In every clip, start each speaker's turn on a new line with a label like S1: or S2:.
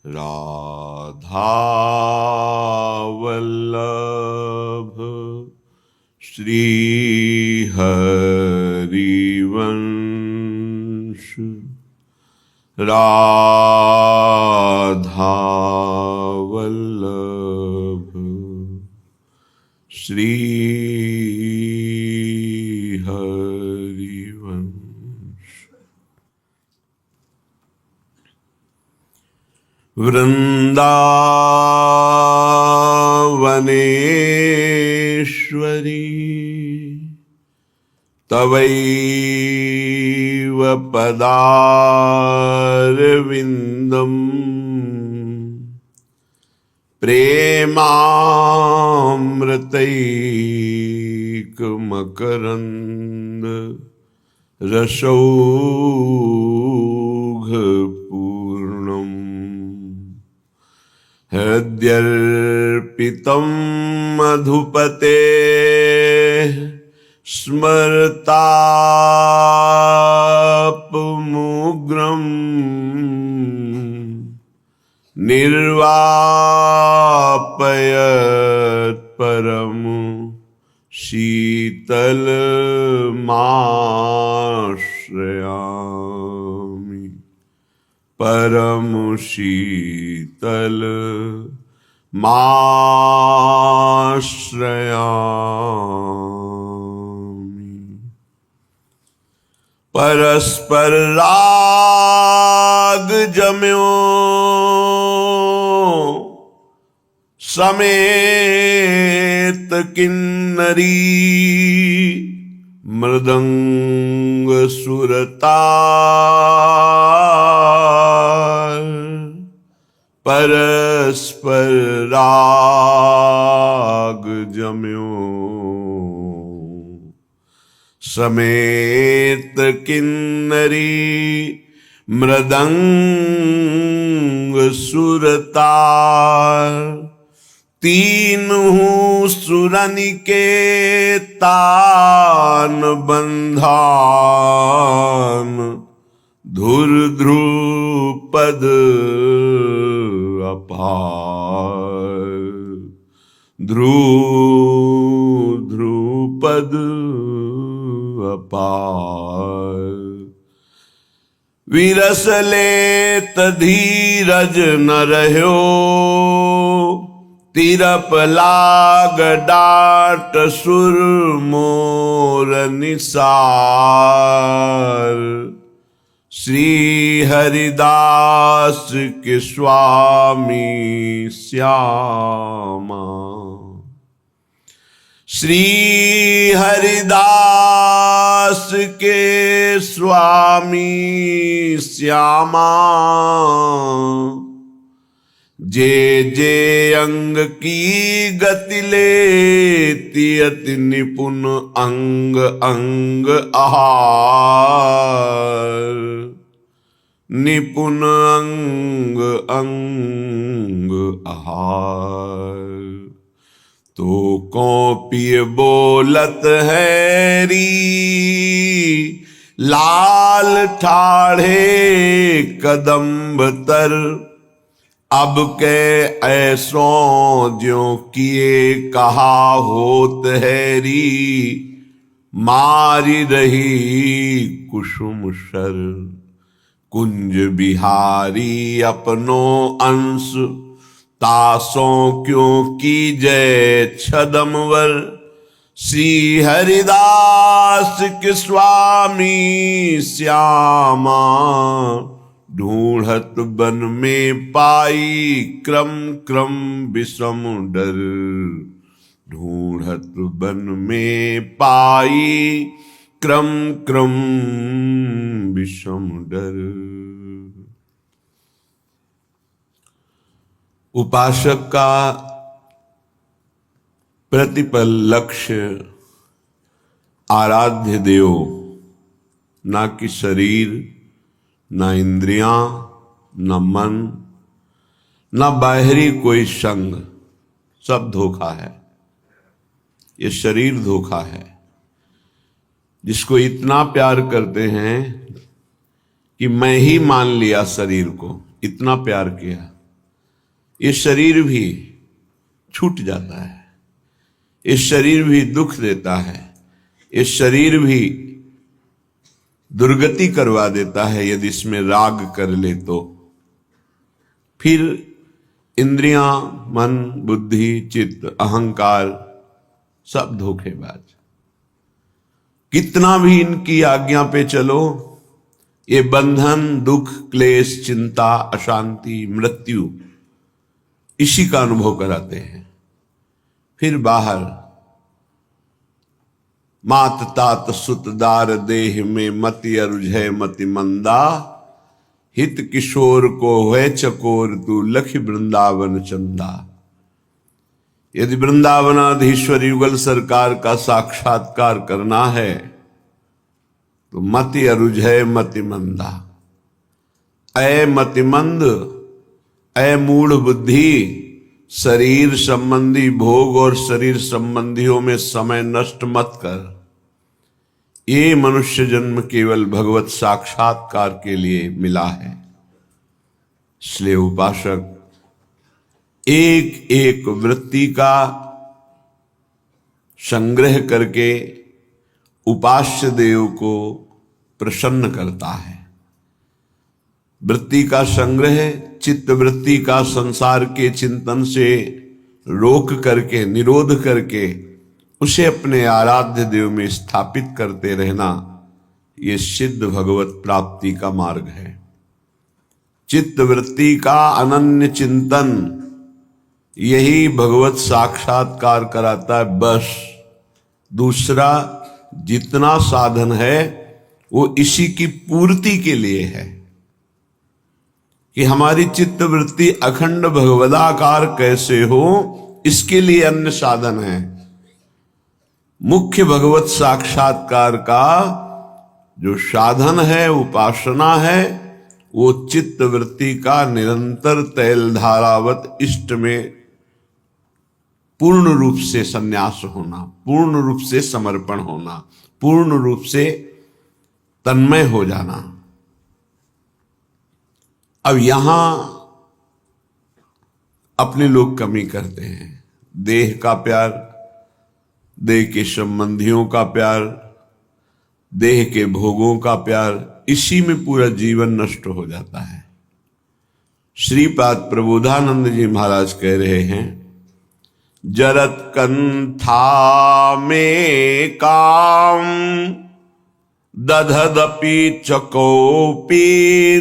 S1: राधा वल्लभ श्री हरिवंश राधा वल्लभ श्री हरिवंश। वृंदावनेश्वरी तवैव पदारविन्दम् प्रेमामृतैकमकरन्द रसौघपूर्णम् हृद्यर्पितं मधुपते स्मरतापमुग्रम् निर्वापयत् परम शीतलमाश्रयामि परम शीतलमाश्रयामि। परस्पर राग जम्यो समेत किन्नरी मृदंग सुरतार परस्पर राग जम्यो समेत किन्नरी मृदंग सुरतार तीनहु सुरन के तान बंधान धुर ध्रुपद अपार ध्रुपद अपार। विरसले धीरज न रह्यो तिरप लाग डाट सुर मोर निसार श्री हरिदास के स्वामी श्यामा श्री हरिदास के स्वामी श्यामा जे जे अंग की गति लेती अति निपुण अंग अंग आहार निपुण अंग अंग आहार। तो कौपिय बोलत हैरी लाल ठाढ़े कदम्ब तर अब के ऐसों ज्यों किए कहा होत हैरी मारी रही कुसुम सर कुंज बिहारी अपनो अंश तासों क्यों की जय छदमवर श्री हरिदास के स्वामी श्यामा ढूंढत बन में पाई क्रम क्रम विषम डर ढूंढत बन में पाई क्रम क्रम विषम डर। उपासक का प्रतिपल लक्ष्य आराध्य देव, ना कि शरीर, ना इंद्रियां, ना मन, ना बाहरी कोई संग, सब धोखा है। ये शरीर धोखा है, जिसको इतना प्यार करते हैं कि मैं ही मान लिया शरीर को, इतना प्यार किया। ये शरीर भी छूट जाता है, ये शरीर भी दुख देता है, ये शरीर भी दुर्गति करवा देता है यदि इसमें राग कर ले तो। फिर इंद्रियां, मन, बुद्धि, चित्त, अहंकार सब धोखेबाज। कितना भी इनकी आज्ञा पे चलो, ये बंधन, दुख, क्लेश, चिंता, अशांति, मृत्यु इसी का अनुभव कराते हैं। फिर बाहर मात तात सुत दार देह में मति अरुझय मति मंदा, हित किशोर को है चकोर तू लखी वृंदावन चंदा। यदि वृंदावनाधीश्वर युगल सरकार का साक्षात्कार करना है तो मति अरुझय मति मंदा। ऐ मतिमंद, ऐ मूढ़ बुद्धि, शरीर संबंधी भोग और शरीर संबंधियों में समय नष्ट मत कर। ये मनुष्य जन्म केवल भगवत साक्षात्कार के लिए मिला है। इसलिए उपासक एक एक वृत्ति का संग्रह करके उपास्य देव को प्रसन्न करता है। वृत्ति का संग्रह, चित्त वृत्ति का संसार के चिंतन से रोक करके, निरोध करके उसे अपने आराध्य देव में स्थापित करते रहना, ये सिद्ध भगवत प्राप्ति का मार्ग है। चित्त वृत्ति का अनन्य चिंतन यही भगवत साक्षात्कार कराता है। बस दूसरा जितना साधन है वो इसी की पूर्ति के लिए है कि हमारी चित्त वृत्ति अखंड भगवदाकार कैसे हो, इसके लिए अन्य साधन है। मुख्य भगवत साक्षात्कार का जो साधन है, उपासना है, वो चित्त वृत्ति का निरंतर तैल धारावत इष्ट में पूर्ण रूप से संन्यास होना, पूर्ण रूप से समर्पण होना, पूर्ण रूप से तन्मय हो जाना। अब यहां अपने लोग कमी करते हैं। देह का प्यार, देह के संबंधियों का प्यार, देह के भोगों का प्यार, इसी में पूरा जीवन नष्ट हो जाता है। श्रीपाद प्रबोधानंद जी महाराज कह रहे हैं, जरत कंथा में काम दधदपि चकोपी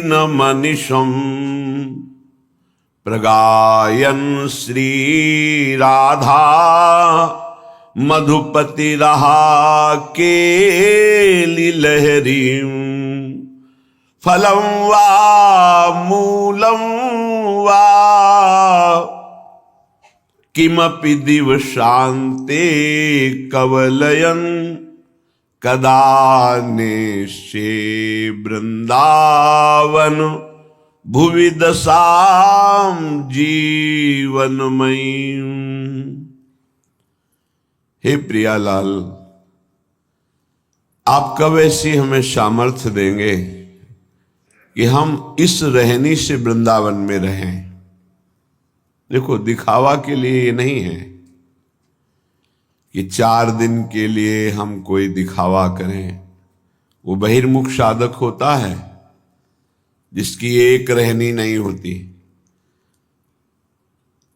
S1: न मनिषम, प्रगायन श्री राधा मधुपति रहा केली लहरी, फलम वा मूलम वा किमपि दिव शांते कवलयन, कदा नेशे वृंदावन भुवि दशाम जीवनमयी। हे प्रियालाल, आप कब ऐसी हमें सामर्थ्य देंगे कि हम इस रहनी से वृंदावन में रहें? देखो, दिखावा के लिए ये नहीं है कि 4 दिन के लिए हम कोई दिखावा करें। वो बहिर्मुख साधक होता है जिसकी एक रहनी नहीं होती।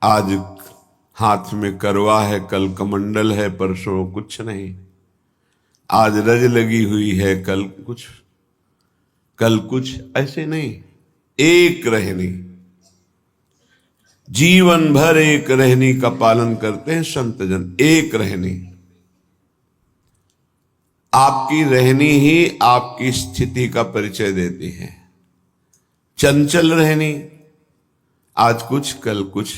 S1: आज हाथ में करवा है, कल कमंडल है, परसों कुछ नहीं। आज रज लगी हुई है, कल कुछ, ऐसे नहीं। एक रहनी, जीवन भर एक रहनी का पालन करते हैं संतजन। एक रहनी, आपकी रहनी ही आपकी स्थिति का परिचय देती है। चंचल रहनी, आज कुछ कल कुछ,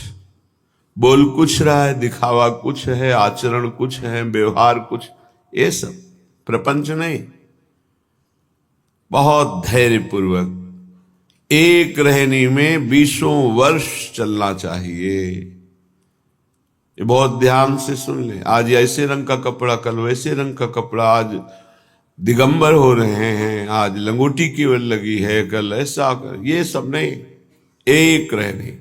S1: बोल कुछ रहा है, दिखावा कुछ है, आचरण कुछ है, व्यवहार कुछ, ये सब प्रपंच नहीं। बहुत धैर्यपूर्वक एक रहनी में 20 वर्ष चलना चाहिए। ये बहुत ध्यान से सुन ले। आज ऐसे रंग का कपड़ा, कल वैसे रंग का कपड़ा, आज दिगंबर हो रहे हैं, आज लंगोटी केवल लगी है, कल ऐसा कर, ये सब नहीं। एक रहनी,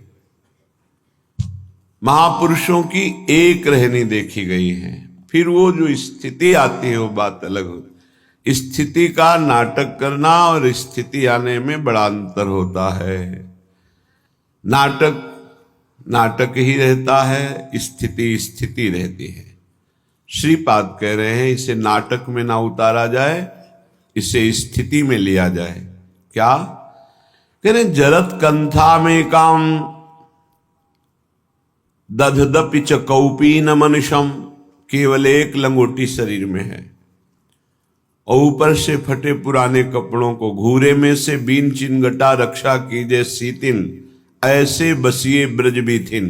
S1: महापुरुषों की एक रहनी देखी गई है। फिर वो जो स्थिति आती है वो बात अलग होती। स्थिति का नाटक करना और स्थिति आने में बड़ा अंतर होता है। नाटक नाटक ही रहता है, स्थिति स्थिति रहती है। श्रीपाद कह रहे हैं इसे नाटक में ना उतारा जाए, इसे स्थिति में लिया जाए। क्या कह रहे? जरत कंथा में काम दधदपि च कौपीन मनुषम। केवल एक लंगोटी शरीर में है और ऊपर से फटे पुराने कपड़ों को घूरे में से बीन चिनगटा रक्षा कीजे सीतिन। ऐसे बसिए ब्रज बीथिन,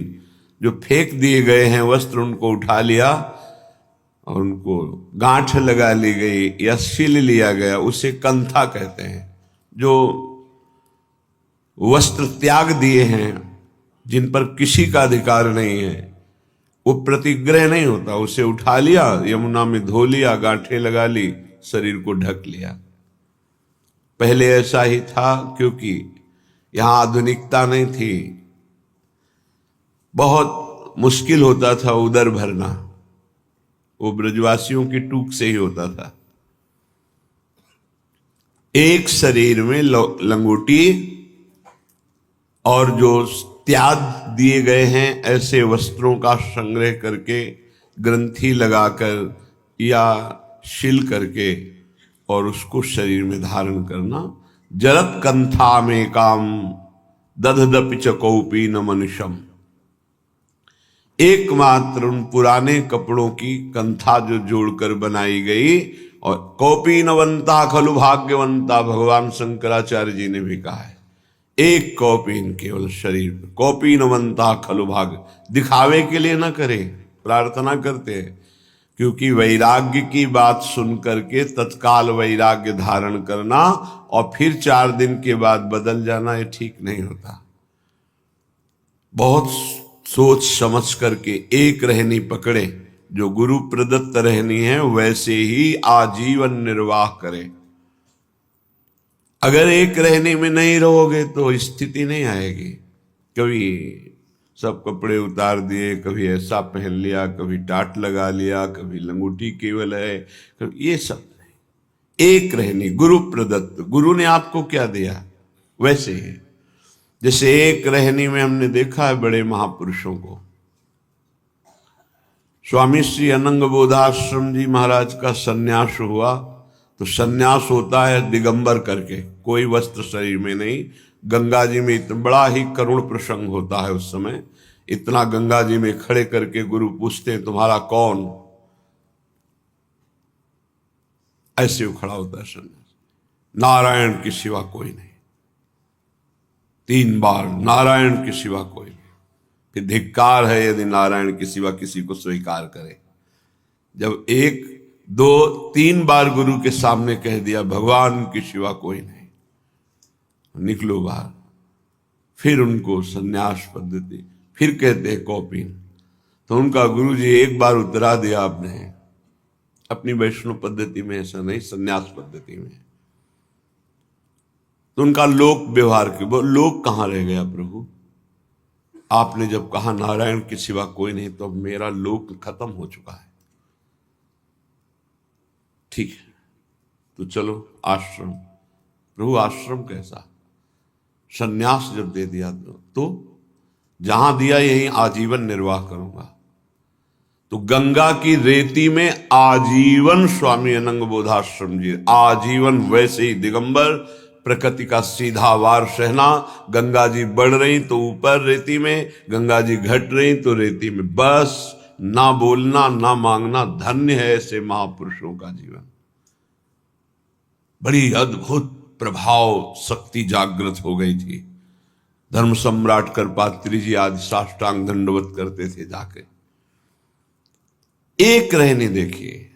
S1: जो फेंक दिए गए हैं वस्त्र उनको उठा लिया और उनको गांठ लगा ली गई या सिल लिया गया, उसे कंथा कहते हैं। जो वस्त्र त्याग दिए हैं, जिन पर किसी का अधिकार नहीं है, वो प्रतिग्रह नहीं होता, उसे उठा लिया, यमुना में धो लिया, गांठें लगा ली, शरीर को ढक लिया। पहले ऐसा ही था, क्योंकि यहां आधुनिकता नहीं थी। बहुत मुश्किल होता था उदर भरना, वो ब्रजवासियों की टूक से ही होता था। एक शरीर में लंगोटी और जो त्याग दिए गए हैं ऐसे वस्त्रों का संग्रह करके ग्रंथि लगाकर या शिल करके और उसको शरीर में धारण करना। जरत कंथा में काम दधदपि च कौपीन मनुषम। एकमात्र उन पुराने कपड़ों की कंथा जो जोड़कर बनाई गई, और कौपीनवंता खलु भाग्यवंता, भगवान शंकराचार्य जी ने भी कहा है। एक कौपीन केवल शरीर में, कौपीनवंता खलु भाग्य। दिखावे के लिए ना करे, प्रार्थना करते हैं, क्योंकि वैराग्य की बात सुन करके तत्काल वैराग्य धारण करना और फिर 4 दिन के बाद बदल जाना, ये ठीक नहीं होता। बहुत सोच समझ करके एक रहनी पकड़े, जो गुरु प्रदत्त रहनी है वैसे ही आजीवन निर्वाह करे। अगर एक रहने में नहीं रहोगे तो स्थिति नहीं आएगी। कभी सब कपड़े उतार दिए, कभी ऐसा पहन लिया, कभी टाट लगा लिया, कभी लंगोटी केवल है, कभी ये सब नहीं। एक रहनी गुरु प्रदत्त, गुरु ने आपको क्या दिया वैसे ही। जैसे एक रहनी में हमने देखा है बड़े महापुरुषों को। स्वामी श्री अनंग बोधाश्रम जी महाराज का सन्यास हुआ, तो सन्यास होता है दिगंबर करके, कोई वस्त्र शरीर में नहीं। गंगा जी में इतना बड़ा ही करुण प्रसंग होता है उस समय। इतना गंगा जी में खड़े करके गुरु पूछते हैं तुम्हारा कौन, ऐसे वो खड़ा होता है सन्यास। नारायण के सिवा कोई नहीं, 3 बार नारायण के सिवा कोई नहीं। फिर धिक्कार है यदि नारायण के सिवा किसी को स्वीकार करे। जब 1, 2, 3 बार गुरु के सामने कह दिया भगवान के सिवा कोई नहीं, निकलो बाहर। फिर उनको सन्यास पद्धति, फिर कहते हैं कौपीन। तो उनका गुरु जी एक बार उतरा दिया आपने, अपनी वैष्णव पद्धति में ऐसा नहीं, सन्यास पद्धति में। तो उनका लोक व्यवहार के, वो लोक कहां रह गया प्रभु? आपने जब कहा नारायण के सिवा कोई नहीं, तो अब मेरा लोक खत्म हो चुका है। ठीक है, तो चलो आश्रम। प्रभु आश्रम कैसा? सन्यास जब दे दिया तो जहां दिया यहीं आजीवन निर्वाह करूंगा। तो गंगा की रेती में आजीवन स्वामी अनंग बोधाश्रम जी, आजीवन वैसे ही दिगंबर, प्रकृति का सीधा वार सहना। गंगा जी बढ़ रही तो ऊपर रेती में, गंगा जी घट रही तो रेती में, बस ना बोलना ना मांगना। धन्य है ऐसे महापुरुषों का जीवन। बड़ी अद्भुत प्रभाव शक्ति जागृत हो गई थी। धर्म सम्राट करपात्री जी आदि साष्टांग दंडवत करते थे जाके। एक रहने देखिए,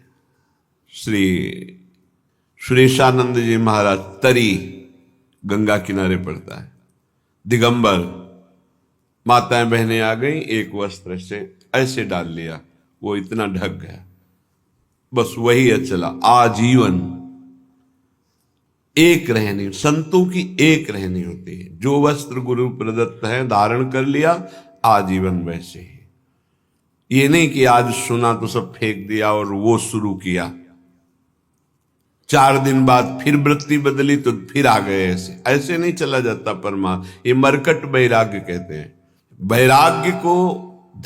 S1: श्री सुरेशानंद जी महाराज, तरी गंगा किनारे पड़ता है, दिगंबर, माताएं बहनें आ गई, एक वस्त्र से ऐसे डाल लिया, वो इतना ढक गया, बस वही अचला आजीवन। एक रहनी, संतों की एक रहनी होती है। जो वस्त्र गुरु प्रदत्त है धारण कर लिया, आजीवन वैसे ही। ये नहीं कि आज सुना तो सब फेंक दिया और वो शुरू किया, 4 दिन बाद फिर वृत्ति बदली तो फिर आ गए। ऐसे ऐसे नहीं चला जाता परमात्मा। ये मरकट वैराग्य कहते हैं। वैराग्य को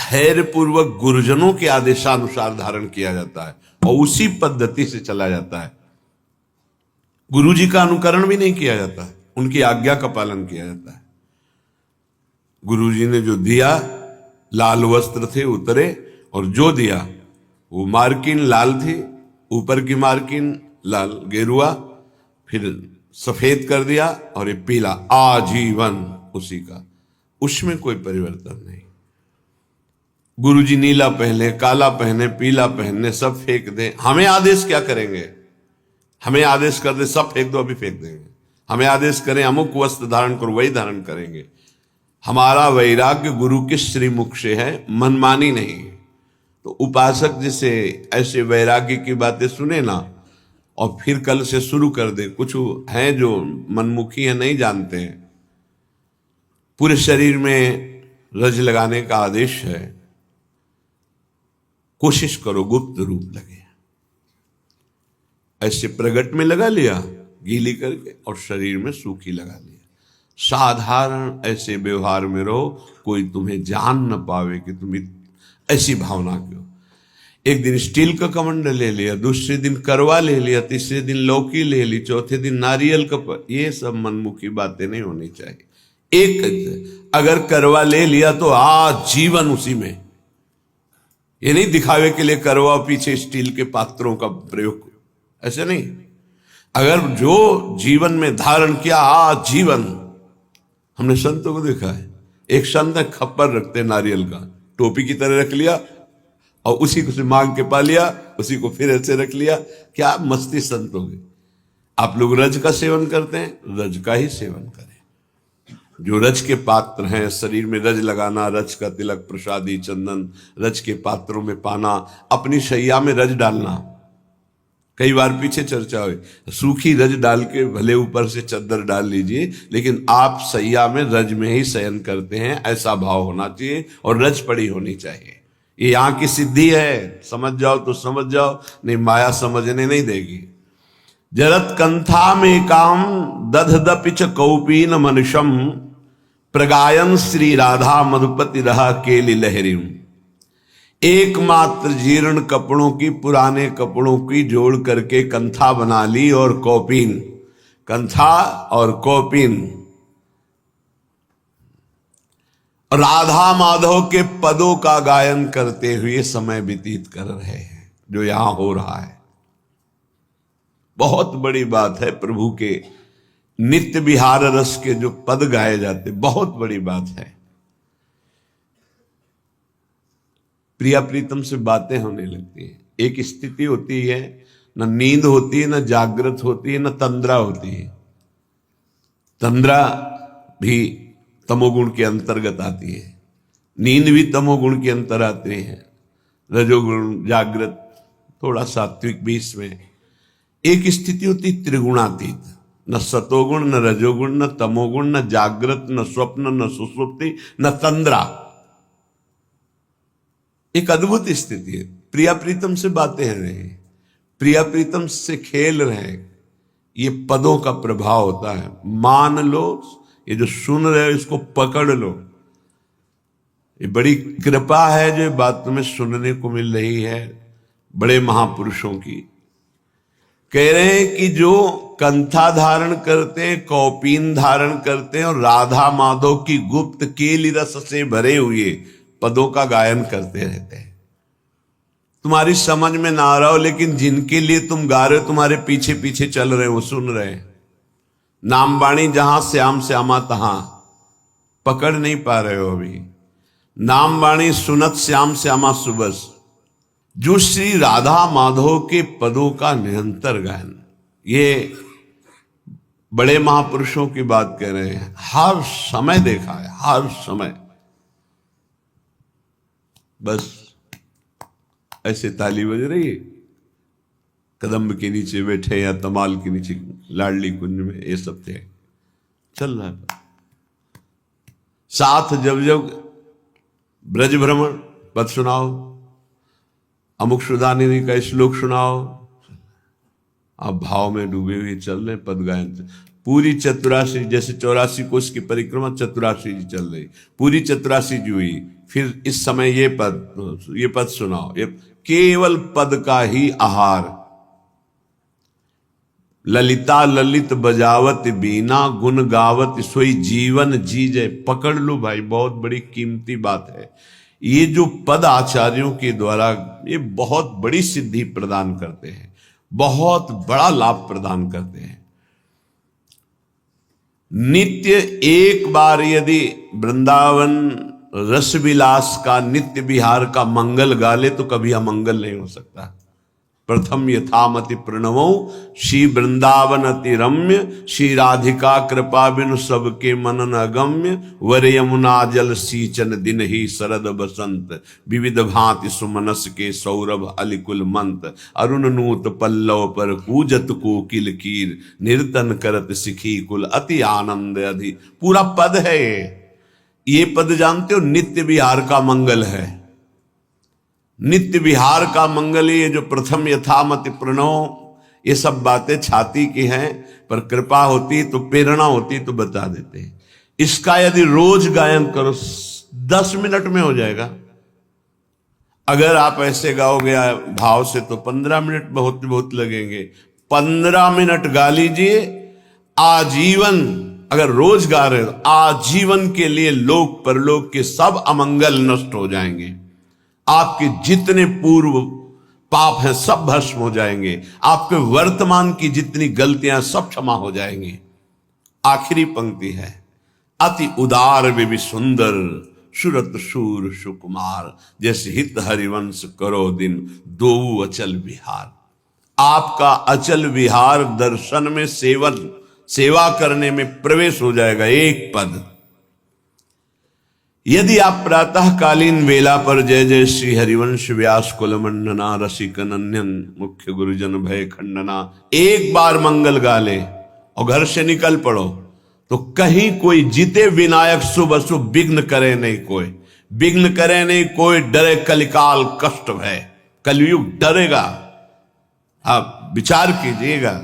S1: धैर्य पूर्वक गुरुजनों के आदेशानुसार धारण किया जाता है और उसी पद्धति से चला जाता है। गुरु जी का अनुकरण भी नहीं किया जाता, उनकी आज्ञा का पालन किया जाता है। गुरु जी ने जो दिया, लाल वस्त्र थे उतरे, और जो दिया वो मार्किन लाल थी, ऊपर की मार्किन लाल गेरुआ, फिर सफेद कर दिया और ये पीला, आजीवन उसी का, उसमें कोई परिवर्तन नहीं। गुरुजी नीला पहने, काला पहने, पीला पहने, सब फेंक दें, हमें आदेश क्या करेंगे? हमें आदेश कर दे सब फेंक दो, अभी फेंक देंगे। हमें आदेश करें अमुक वस्त्र धारण करो, वही धारण करेंगे। हमारा वैराग्य गुरु के श्रीमुख से है, मनमानी नहीं। तो उपासक जैसे ऐसे वैराग्य की बातें सुने ना और फिर कल से शुरू कर दे, कुछ हैं जो मनमुखी है, नहीं जानते हैं। पूरे शरीर में रज लगाने का आदेश है, कोशिश करो गुप्त रूप लगे। ऐसे प्रगट में लगा लिया गीली करके और शरीर में सूखी लगा लिया। साधारण ऐसे व्यवहार में रहो, कोई तुम्हें जान न पावे कि तुम ऐसी भावना क्यों। एक दिन स्टील का कमंडल ले लिया, दूसरे दिन करवा ले लिया, तीसरे दिन लौकी ले ली, चौथे दिन नारियल का। ये सब मनमुखी बातें नहीं होनी चाहिए। एक अगर करवा ले लिया तो आज जीवन उसी में, ये नहीं दिखावे के लिए करवा पीछे स्टील के पात्रों का प्रयोग, ऐसे नहीं। अगर जो जीवन में धारण किया आज जीवन, हमने संतों को देखा है, एक संत खप्पर रखते नारियल का, टोपी की तरह रख लिया और उसी को से मांग के पा लिया, उसी को फिर ऐसे रख लिया। क्या मस्ती संत हो गई। आप लोग रज का सेवन करते हैं, रज का ही सेवन करें। जो रज के पात्र हैं, शरीर में रज लगाना, रज का तिलक, प्रसादी, चंदन रज के पात्रों में पाना, अपनी शैया में रज डालना। कई बार पीछे चर्चा हुई, सूखी रज डाल के भले ऊपर से चद्दर डाल लीजिए, लेकिन आप सैया में रज में ही शयन करते हैं, ऐसा भाव होना चाहिए और रज पड़ी होनी चाहिए। ये यहाँ की सिद्धि है, समझ जाओ तो समझ जाओ, नहीं माया समझने नहीं देगी। जरत कंथा में काम दधदपिच कौपीन मनुषम प्रगायन श्री राधा मधुपति रहा केली लहरिम। एकमात्र जीर्ण कपड़ों की, पुराने कपड़ों की जोड़ करके कंथा बना ली और कौपीन, कंथा और कौपीन राधा माधव के पदों का गायन करते हुए समय व्यतीत कर रहे हैं, जो यहां हो रहा है। बहुत बड़ी बात है। प्रभु के नित्य विहार रस के जो पद गाए जाते, बहुत बड़ी बात है। प्रिया प्रीतम से बातें होने लगती हैं। एक स्थिति होती है, न नींद होती है, न जागृत होती है, न तंद्रा होती है। तंद्रा भी तमोगुण के अंतर्गत आती है, नींद भी तमोगुण के अंतर आते हैं, रजोगुण, जागृत, थोड़ा सात्विक भी इसमें। एक स्थिति होती त्रिगुणातीत, न सतोगुण, न रजोगुण, न तमोगुण, न जागृत, न स्वप्न, न सुषुप्ति, न तंद्रा। एक अद्भुत स्थिति है। प्रिया प्रीतम से बातें हो रही, प्रिया प्रीतम से खेल रहे, ये पदों का प्रभाव होता है। मान लो, ये जो सुन रहे हो इसको पकड़ लो। ये बड़ी कृपा है जो बात तुम्हें सुनने को मिल रही है बड़े महापुरुषों की। कह रहे हैं कि जो कंथा धारण करते हैं, कौपीन धारण करते हैं और राधा माधव की गुप्त केली रस से भरे हुए पदों का गायन करते रहते हैं। तुम्हारी समझ में ना आ रहा हो, लेकिन जिनके लिए तुम गा रहे हो, तुम्हारे पीछे पीछे चल रहे हो, वो सुन रहे हैं। नाम बाणी जहां श्याम श्यामा तहां, पकड़ नहीं पा रहे हो अभी। नाम बाणी सुनत श्याम श्यामा सुबस, जो श्री राधा माधव के पदों का निरंतर गायन। ये बड़े महापुरुषों की बात कह रहे हैं, हर समय देखा है, हर समय। बस ऐसे ताली बज रही है, कदम्ब के नीचे बैठे या तमाल के नीचे लाडली कुंज में, ये सब थे, चल रहा है साथ। जब जब ब्रज भ्रमण पद सुनाओ, अमुक सुदानिधि का श्लोक सुनाओ। आप भाव में डूबे हुए चल रहे, पद गायन पूरी चतुरासी, जैसे 84 कोष की परिक्रमा 84 जी चल रही, पूरी 84 जी हुई। फिर इस समय ये पद सुनाओ। ये केवल पद का ही आहार। ललिता ललित बजावत बीना, गुण गावत सोई जीवन जीजे। पकड़ लो भाई, बहुत बड़ी कीमती बात है। ये जो पद आचार्यों के द्वारा ये बहुत बड़ी सिद्धि प्रदान करते हैं, बहुत बड़ा लाभ प्रदान करते हैं। नित्य एक बार यदि वृंदावन रस विलास का नित्य विहार का मंगल गा ले तो कभी अमंगल नहीं हो सकता। प्रथम यथामति प्रणवो श्री वृंदावन अति रम्य, श्री राधिका कृपा बिनु सबके मनन अगम्य, वर यमुना जल सींचन दिन ही शरद बसंत, विविध भांति सुमनस के सौरभ अलिकुल मंत, अरुण नूत पल्लव पर कूजत कोकिल कीर, निर्तन करत सिखी कुल अति आनंद अधि। पूरा पद है ये पद जानते हो, नित्य विहार का मंगल है। नित्य विहार का मंगल, ये जो प्रथम यथामति प्रणव, ये सब बातें छाती की हैं, पर कृपा होती तो प्रेरणा होती तो बता देते हैं। इसका यदि रोज गायन करो 10 मिनट में हो जाएगा। अगर आप ऐसे गाओगे भाव से तो 15 मिनट बहुत बहुत लगेंगे। 15 मिनट गा लीजिए, आजीवन अगर रोज गा रहे हो आजीवन के लिए लोक परलोक के सब अमंगल नष्ट हो जाएंगे। आपके जितने पूर्व पाप हैं सब भस्म हो जाएंगे। आपके वर्तमान की जितनी गलतियां सब क्षमा हो जाएंगी। आखिरी पंक्ति है, अति उदार वे सुंदर, सुरत शूर सुकुमार, जैसे हित हरिवंश करो दिन, दो अचल विहार। आपका अचल विहार दर्शन में सेवा करने में प्रवेश हो जाएगा। एक पद यदि आप प्रातःकालीन वेला पर जय जय श्री हरिवंश व्यास कुल मंडना, रसिक नन्यन मुख्य गुरुजन भय खंडना एक बार मंगल गा ले और घर से निकल पड़ो तो कहीं कोई जीते विनायक शुभ अशुभ विघ्न करे नहीं, कोई विघ्न करे नहीं, कोई डरे कलिकाल कष्ट भय। कलयुग डरेगा। आप विचार कीजिएगा,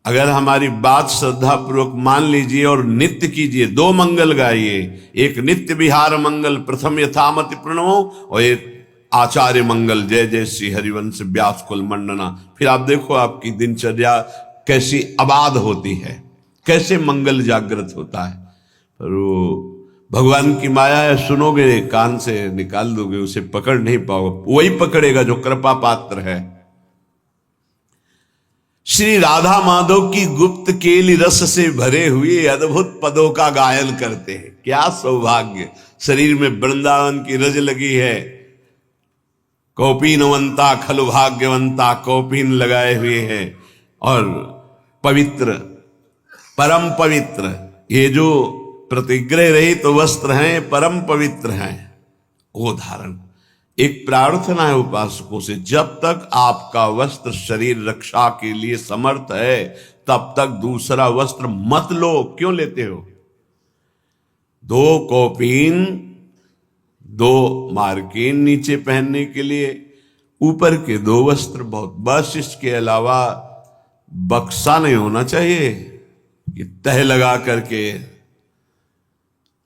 S1: अगर हमारी बात श्रद्धा पूर्वक मान लीजिए और नित्य कीजिए। 2 मंगल गाइए, एक नित्य विहार मंगल प्रथम यथामति प्रणवो और एक आचार्य मंगल जय जय श्री हरिवंश व्यास कुल मंडना। फिर आप देखो आपकी दिनचर्या कैसी आबाद होती है, कैसे मंगल जागृत होता है। पर वो भगवान की माया है, सुनोगे कान से निकाल दोगे, उसे पकड़ नहीं पाओगे। वही पकड़ेगा जो कृपा पात्र है। श्री राधा माधव की गुप्त केली रस से भरे हुए अद्भुत पदों का गायन करते हैं। क्या सौभाग्य, शरीर में वृंदावन की रज लगी है। कौपीनवंता खलु भाग्यवंता, कौपीन लगाए हुए हैं और पवित्र परम पवित्र, ये जो प्रतिग्रह रहित वस्त्र हैं परम पवित्र हैं, वो धारण। एक प्रार्थना है उपासकों से, जब तक आपका वस्त्र शरीर रक्षा के लिए समर्थ है तब तक दूसरा वस्त्र मत लो। क्यों लेते हो? 2 कौपीन 2 मार्किन नीचे पहनने के लिए, ऊपर के 2 वस्त्र बहुत, बस इसके अलावा बक्सा नहीं होना चाहिए ये तह लगा करके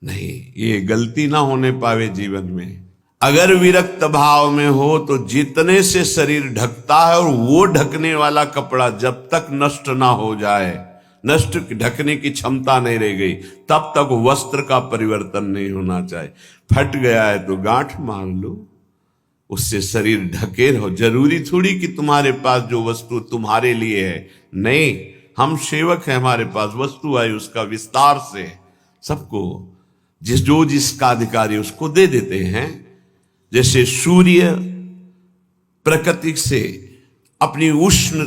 S1: नहीं। ये गलती ना होने पावे जीवन में। अगर विरक्त भाव में हो तो जितने से शरीर ढकता है और वो ढकने वाला कपड़ा जब तक नष्ट ना हो जाए, नष्ट ढकने की क्षमता नहीं रह गई, तब तक वस्त्र का परिवर्तन नहीं होना चाहिए। फट गया है तो गांठ मार लो, उससे शरीर ढके रहो। जरूरी थोड़ी कि तुम्हारे पास जो वस्तु तुम्हारे लिए है, नहीं, हम सेवक हैं, हमारे पास वस्तु आई उसका विस्तार से सबको जिसका अधिकारी उसको दे देते हैं। जैसे सूर्य प्रकृति से अपनी उष्ण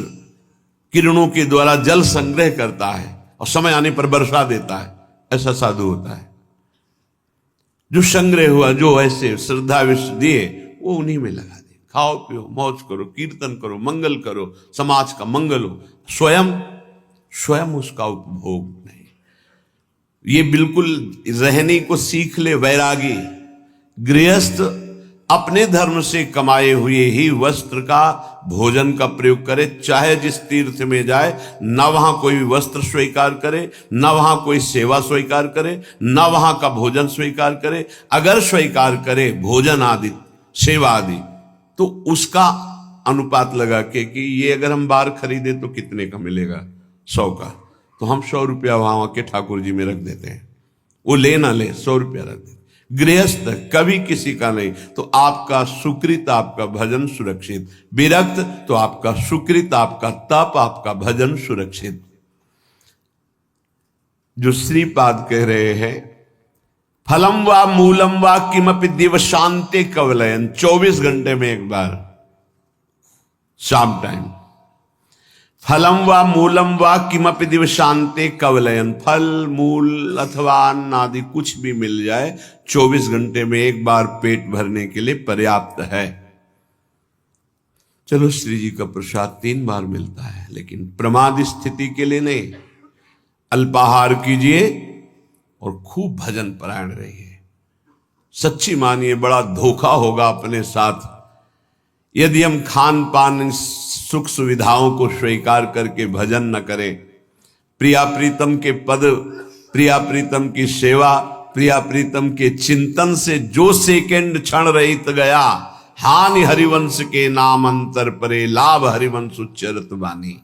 S1: किरणों के द्वारा जल संग्रह करता है और समय आने पर वर्षा देता है, ऐसा साधु होता है। जो संग्रह हुआ, जो ऐसे श्रद्धा विश्व दिए, वो उन्हीं में लगा दे। खाओ पियो, मौज करो, कीर्तन करो, मंगल करो, समाज का मंगल हो, स्वयं उसका उपभोग नहीं। ये बिल्कुल रहने को सीख ले वैरागी। गृहस्थ अपने धर्म से कमाए हुए ही वस्त्र का भोजन का प्रयोग करे, चाहे जिस तीर्थ में जाए न वहां कोई वस्त्र स्वीकार करे, न वहां कोई सेवा स्वीकार करे, न वहां का भोजन स्वीकार करे। अगर स्वीकार करे भोजन आदि सेवा आदि तो उसका अनुपात लगा के कि ये अगर हम बार खरीदे तो कितने का मिलेगा, 100 का, तो हम 100 रुपया वहां के ठाकुर जी में रख देते हैं। वो ले ना ले 100 रुपया रख देते। गृहस्थ कभी किसी का नहीं, तो आपका सुकृत, आपका भजन सुरक्षित। विरक्त तो आपका सुकृत, आपका तप, आपका भजन सुरक्षित। जो श्रीपाद कह रहे हैं, फलम वा मूलम वा किमपि दिवशांते कवलयन, 24 घंटे में एक बार शाम टाइम, फलम वा मूलम वा किमपि दिवशांते कवलयन, फल मूल अथवा अन्न आदि कुछ भी मिल जाए 24 घंटे में एक बार पेट भरने के लिए पर्याप्त है। चलो श्री जी का प्रसाद 3 बार मिलता है, लेकिन प्रमाद स्थिति के लिए नहीं। अल्पाहार कीजिए और खूब भजन परायण रहिए। सच्ची मानिए बड़ा धोखा होगा अपने साथ यदि हम खान पान सुख सुविधाओं को स्वीकार करके भजन न करें। प्रिया प्रीतम के पद, प्रिया प्रीतम की सेवा, प्रिया प्रीतम के चिंतन से जो सेकंड क्षण रहित गया, हानि हरिवंश के नाम अंतर परे, लाभ हरिवंश उच्चरत बानी।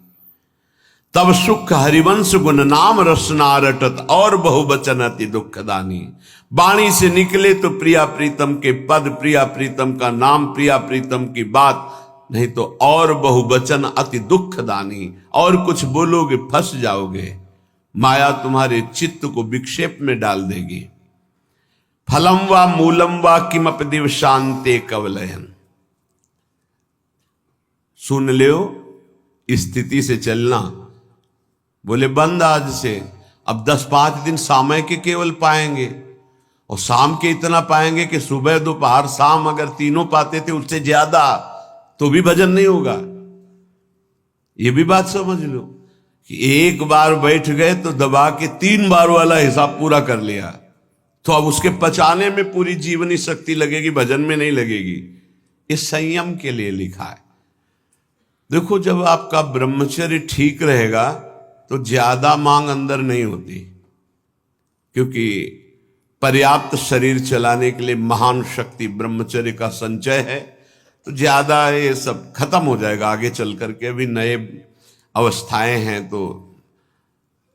S1: तब सुख हरिवंश गुण नाम रसना रटत, और बहुवचन अति दुखदानी। वाणी से निकले तो प्रिया प्रीतम के पद, प्रिया प्रीतम का नाम, प्रिया प्रीतम की बात, नहीं तो और बहुवचन अति दुखदानी। और कुछ बोलोगे फंस जाओगे, माया तुम्हारे चित्त को विक्षेप में डाल देगी। फलम वा मूलम वा किमपि दिवशांते कवलयन। सुन लो, स्थिति से चलना। बोले बंद आज से, अब 10-5 दिन समय के केवल पाएंगे, और शाम के इतना पाएंगे कि सुबह दोपहर शाम अगर तीनों पाते थे उससे ज्यादा, तो भी भजन नहीं होगा। ये भी बात समझ लो कि एक बार बैठ गए तो दबा के 3 बार वाला हिसाब पूरा कर लिया, तो अब उसके पचाने में पूरी जीवनी शक्ति लगेगी, भजन में नहीं लगेगी। ये संयम के लिए लिखा है। देखो, जब आपका ब्रह्मचर्य ठीक रहेगा तो ज्यादा मांग अंदर नहीं होती, क्योंकि पर्याप्त शरीर चलाने के लिए महान शक्ति ब्रह्मचर्य का संचय है। तो ज्यादा ये सब खत्म हो जाएगा आगे चल करके। अभी नए अवस्थाएं हैं तो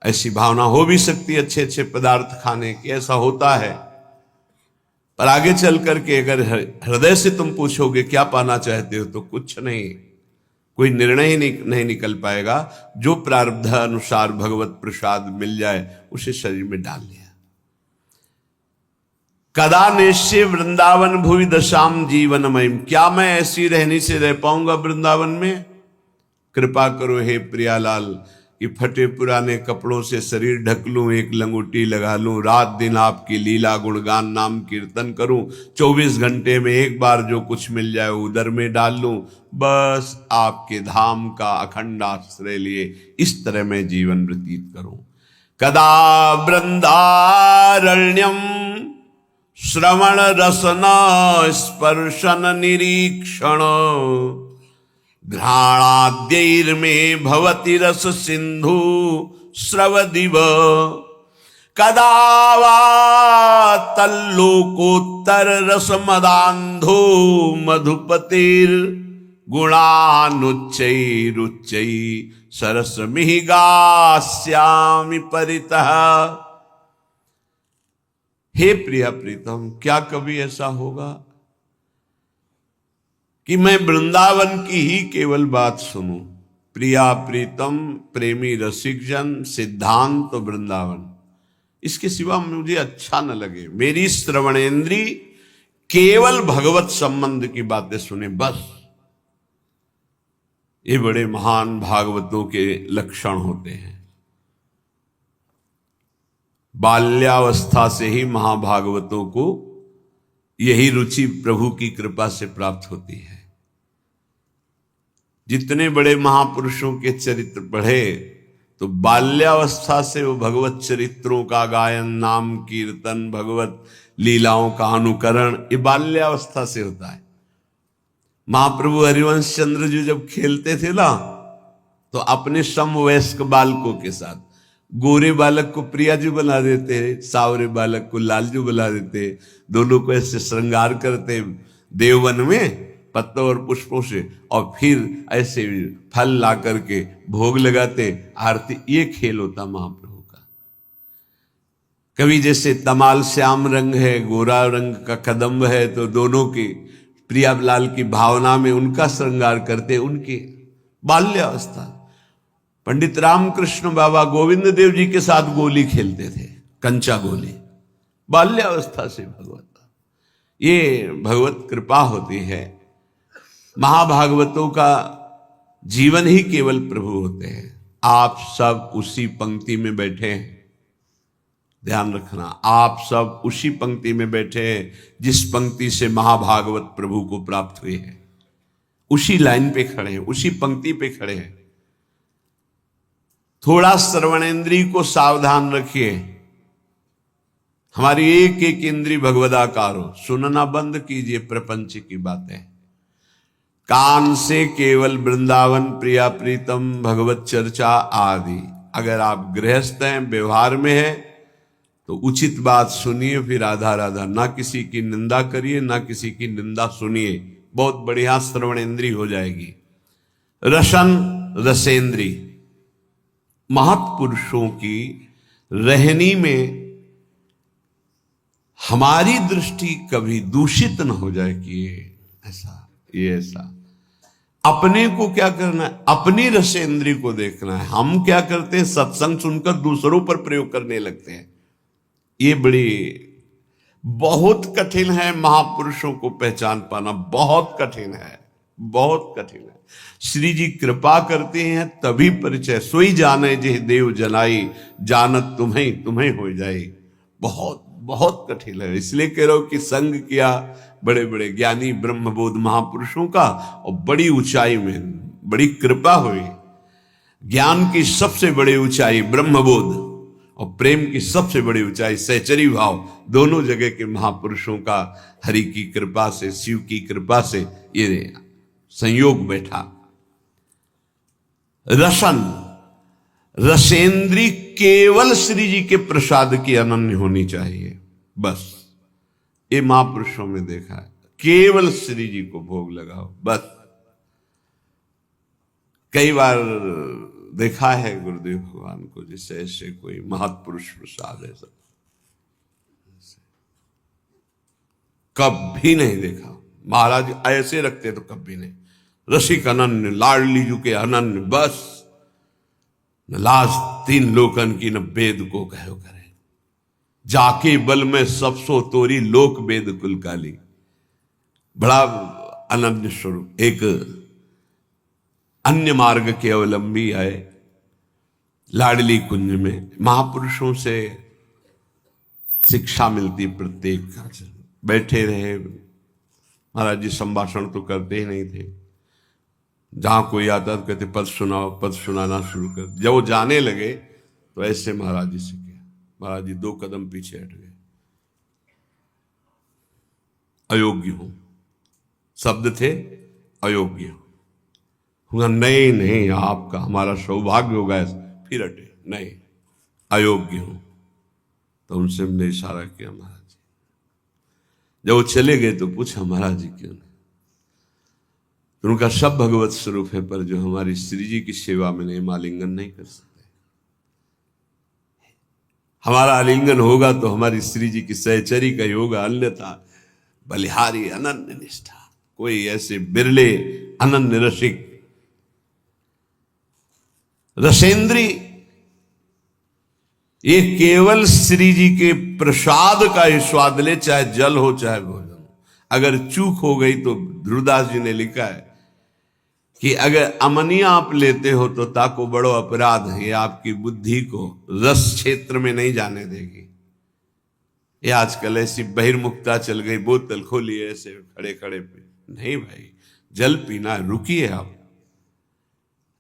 S1: ऐसी भावना हो भी सकती है अच्छे अच्छे पदार्थ खाने की, ऐसा होता है। पर आगे चल करके अगर हृदय से तुम पूछोगे क्या पाना चाहते हो, तो कुछ नहीं, कोई निर्णय ही नहीं निकल पाएगा। जो प्रारब्ध अनुसार भगवत प्रसाद मिल जाए उसे शरीर में डाल लिया। कदा निश्चय वृंदावन भुवि दशाम जीवनमयम, क्या मैं ऐसी रहनी से रह पाऊंगा वृंदावन में? कृपा करो हे प्रियालाल कि फटे पुराने कपड़ों से शरीर ढक लूं, एक लंगोटी लगा लूं, रात दिन आपकी लीला गुणगान नाम कीर्तन करूं, 24 घंटे में एक बार जो कुछ मिल जाए उदर में डाल लूं, बस आपके धाम का अखंड आश्रय लिए इस तरह मैं जीवन व्यतीत करूं। कदा वृंदारण्यम श्रवण रसना स्पर्शन निरीक्षण, घ्राणाद्यैर्मे भवति रस सिंधु स्रवदिव, कदा वा तल्लोकोत्तर रस मदान्धो मधुपतिर, गुणानुच्चैरुच्चै सरसमिहि गास्यामि परितः। हे प्रिया प्रीतम, क्या कभी ऐसा होगा कि मैं वृंदावन की ही केवल बात सुनूं? प्रिया प्रीतम, प्रेमी रसिक जन, सिद्धांत तो वृंदावन, इसके सिवा मुझे अच्छा न लगे। मेरी श्रवणेन्द्री केवल भगवत संबंध की बातें सुने बस। ये बड़े महान भागवतों के लक्षण होते हैं। बाल्यावस्था से ही महाभागवतों को यही रुचि प्रभु की कृपा से प्राप्त होती है। जितने बड़े महापुरुषों के चरित्र पढ़े तो बाल्यावस्था से वो भगवत चरित्रों का गायन, नाम कीर्तन, भगवत लीलाओं का अनुकरण, ये बाल्यावस्था से होता है। महाप्रभु हरिवंश चंद्र जी जब खेलते थे ना, तो अपने समवयस्क बालकों के साथ गोरे बालक को प्रिया जी बना देते, सावरे बालक को लालजू बना देते, दोनों को ऐसे श्रृंगार करते देववन में पत्तों और पुष्पों से, और फिर ऐसे फल ला करके भोग लगाते, आरती। ये खेल होता महाप्रभु का। कभी जैसे तमाल श्याम रंग है, गोरा रंग का कदम्ब है, तो दोनों की प्रियालाल की भावना में उनका श्रृंगार करते, उनकी बाल्यावस्था। पंडित रामकृष्ण बाबा गोविंद देव जी के साथ गोली खेलते थे, कंचा गोली, बाल्यावस्था से भगवत। ये भगवत कृपा होती है। महाभागवतों का जीवन ही केवल प्रभु होते हैं। आप सब उसी पंक्ति में बैठे हैं, ध्यान रखना, आप सब उसी पंक्ति में बैठे हैं जिस पंक्ति से महाभागवत प्रभु को प्राप्त हुए हैं। उसी लाइन पे खड़े हैं, उसी पंक्ति पे खड़े हैं। थोड़ा श्रवणेंद्रिय को सावधान रखिए। हमारी एक एक इंद्री भगवदाकार हो, सुनना बंद कीजिए प्रपंच की बातें। कान से केवल वृंदावन, प्रिया प्रीतम, भगवत चर्चा आदि। अगर आप गृहस्थ हैं, व्यवहार में हैं, तो उचित बात सुनिए, फिर आधा राधा। ना किसी की निंदा करिए, ना किसी की निंदा सुनिए। बहुत बढ़िया श्रवणेंद्री हो जाएगी। रसन, रसेंद्री, महत्पुरुषों की रहनी में हमारी दृष्टि कभी दूषित न हो जाए कि ये ऐसा। अपने को क्या करना है? अपनी रसेंद्री को देखना है। हम क्या करते हैं? सत्संग सुनकर दूसरों पर प्रयोग करने लगते हैं। ये बड़ी बहुत कठिन है। महापुरुषों को पहचान पाना बहुत कठिन है, बहुत कठिन है। श्री जी कृपा करते हैं तभी परिचय। सोई जाने जे देव जनाई, जानत तुम्हें तुम्हें हो जाए। बहुत बहुत कठिन है। इसलिए कह रहा हूं कि संग किया बड़े बड़े ज्ञानी ब्रह्मबोध महापुरुषों का, और बड़ी ऊंचाई में बड़ी कृपा हुई। ज्ञान की सबसे बड़ी ऊंचाई ब्रह्मबोध, और प्रेम की सबसे बड़ी ऊंचाई सहचरी भाव। दोनों जगह के महापुरुषों का हरि की कृपा से, शिव की कृपा से ये संयोग बैठा। रसन, रसेंद्री केवल श्री जी के प्रसाद की अनन्य होनी चाहिए। बस ये महापुरुषों में देखा है। केवल श्री जी को भोग लगाओ, बस। कई बार देखा है गुरुदेव भगवान को, जिससे ऐसे कोई महत्पुरुष प्रसाद है, सब कभी नहीं देखा। महाराज ऐसे रखते तो कभी नहीं। रसिक अनन्य, लाडली जू के अनन्य, बस। न लाज तीन लोकन की, न वेद को कहो करे। जाके बल में सब सो तोरी, लोक वेद कुल काली। बड़ा अनन्य स्वरूप। एक अन्य मार्ग के अवलंबी आए लाडली कुंज में। महापुरुषों से शिक्षा मिलती प्रत्येक। बैठे रहे महाराज जी, संभाषण तो करते ही नहीं थे। जहां कोई आता तो कहते पद सुनाओ, पद सुनाना शुरू कर। जब वो जाने लगे तो ऐसे महाराज जी से किया। महाराज जी 2 कदम पीछे हट गए। अयोग्य हूं, शब्द थे अयोग्य हूं। नहीं नहीं, आपका हमारा सौभाग्य होगा। फिर हटे, नहीं अयोग्य हूं। तो उनसे हमने इशारा किया महाराज जी। जब वो चले गए तो पूछा महाराज जी क्यों नहीं? उनका सब भगवत स्वरूप है, पर जो हमारी श्री जी की सेवा में नहीं, आलिंगन नहीं कर सकते। हमारा आलिंगन होगा तो हमारी श्री जी की सहचरी का ही होगा, अन्यथा बलिहारी अनन्य निष्ठा। कोई ऐसे बिरले अनन्य रसिक। रसेंद्री, ये केवल श्री जी के प्रसाद का ही स्वाद ले, चाहे जल हो चाहे भोजन। अगर चूक हो गई तो ध्रुवदास जी ने लिखा है कि अगर अमनिया आप लेते हो तो ताको बड़ो अपराध है। ये आपकी बुद्धि को रस क्षेत्र में नहीं जाने देगी। ये आजकल ऐसी बहिर्मुखता चल गई, बोतल खोली ऐसे खड़े खड़े पे। नहीं भाई, जल पीना, रुकिए आप।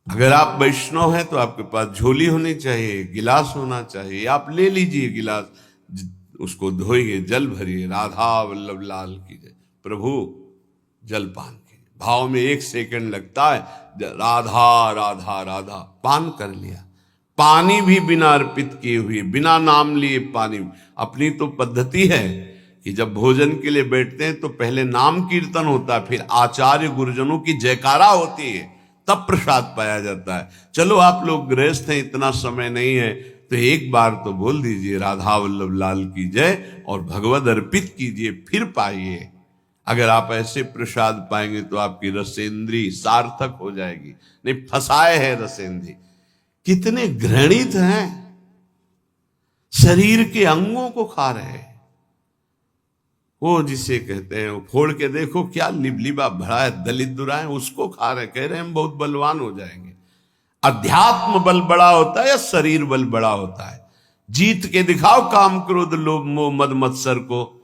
S1: अगर आप वैष्णव हैं तो आपके पास झोली होनी चाहिए, गिलास होना चाहिए, आप ले लीजिए गिलास, उसको धोइए, जल भरिए, राधा वल्लभ लाल की जय, प्रभु जल पान कीजिए। भाव में 1 सेकंड लगता है, राधा राधा राधा, पान कर लिया। पानी भी बिना अर्पित किए हुए, बिना नाम लिए पानी। अपनी तो पद्धति है कि जब भोजन के लिए बैठते हैं तो पहले नाम कीर्तन होता है, फिर आचार्य गुरुजनों की जयकारा होती है, तब प्रसाद पाया जाता है। चलो आप लोग गृहस्थ हैं, इतना समय नहीं है, तो एक बार तो बोल दीजिए राधा वल्लभ लाल की जय और भगवद अर्पित कीजिए, फिर पाइए। अगर आप ऐसे प्रसाद पाएंगे तो आपकी रसेंद्री सार्थक हो जाएगी। नहीं, फंसाए है रसेंद्री। कितने घृणित हैं, शरीर के अंगों को खा रहे हैं। वो जिसे कहते हैं, वो फोड़ के देखो क्या लिबलिबा भरा है, दलित दुराए, उसको खा रहे, कह रहे हैं हम बहुत बलवान हो जाएंगे। अध्यात्म बल बड़ा होता है या शरीर बल बड़ा होता है? जीत के दिखाओ काम क्रोध लोभ मोह मद मत्सर को।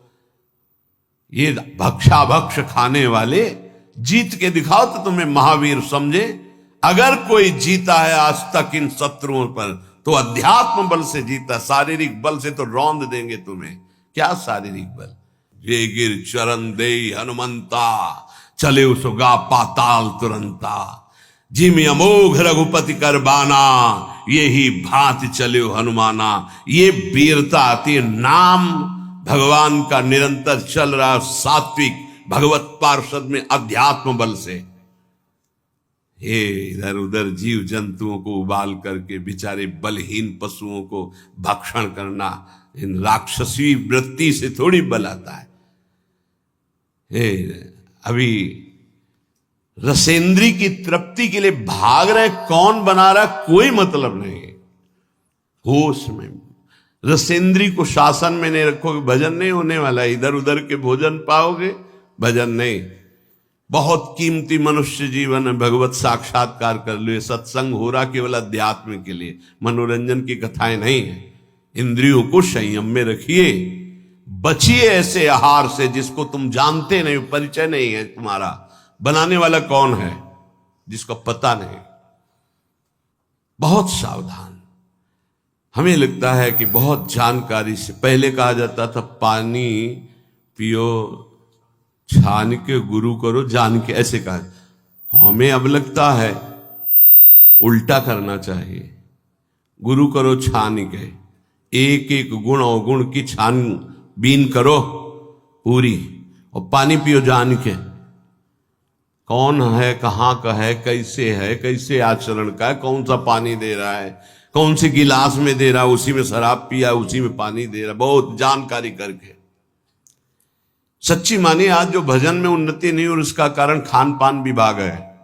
S1: ये भक्षाभक्ष खाने वाले जीत के दिखाओ तो तुम्हें महावीर समझे। अगर कोई जीता है आज तक इन शत्रुओं पर तो अध्यात्म बल से जीता, शारीरिक बल से तो रौंद देंगे तुम्हें। क्या शारीरिक बल? ये गिर चरण दे हनुमंता, चले उसगा पाताल तुरंता। जिम अमोघ रघुपति कर बाना, ये ही भांति चले हनुमाना। ये वीरता आती है नाम भगवान का निरंतर चल रहा सात्विक भगवत पार्षद में अध्यात्म बल से। ये इधर उधर जीव जंतुओं को उबाल करके बेचारे बलहीन पशुओं को भक्षण करना, इन राक्षसी वृत्ति से थोड़ी बल आता है। अभी रसेंद्री की तृप्ति के लिए भाग रहे, कौन बना रहा कोई मतलब नहीं। होश में रसेंद्री को शासन में नहीं रखोगे, भजन नहीं होने वाला। इधर उधर के भोजन पाओगे, भजन नहीं। बहुत कीमती मनुष्य जीवन है, भगवत साक्षात्कार कर लो। सत्संग हो रहा केवल अध्यात्म के लिए, मनोरंजन की कथाएं नहीं है। इंद्रियों को संयम में रखिए, बचिए ऐसे आहार से जिसको तुम जानते नहीं, परिचय नहीं है तुम्हारा। बनाने वाला कौन है जिसको पता नहीं। बहुत सावधान। हमें लगता है कि बहुत जानकारी से, पहले कहा जाता था पानी पियो छान के, गुरु करो जान के, ऐसे कहा। हमें अब लगता है उल्टा करना चाहिए। गुरु करो छान के, एक एक गुण अवगुण की छानबीन करो पूरी, और पानी पियो जान के। कौन है, कहाँ का है, कैसे आचरण का है, कौन सा पानी दे रहा है, कौन से गिलास में दे रहा है, उसी में शराब पिया, उसी में पानी दे रहा है, बहुत जानकारी करके। सच्ची मानिए आज जो भजन में उन्नति नहीं, और उसका कारण खान पान विभाग है।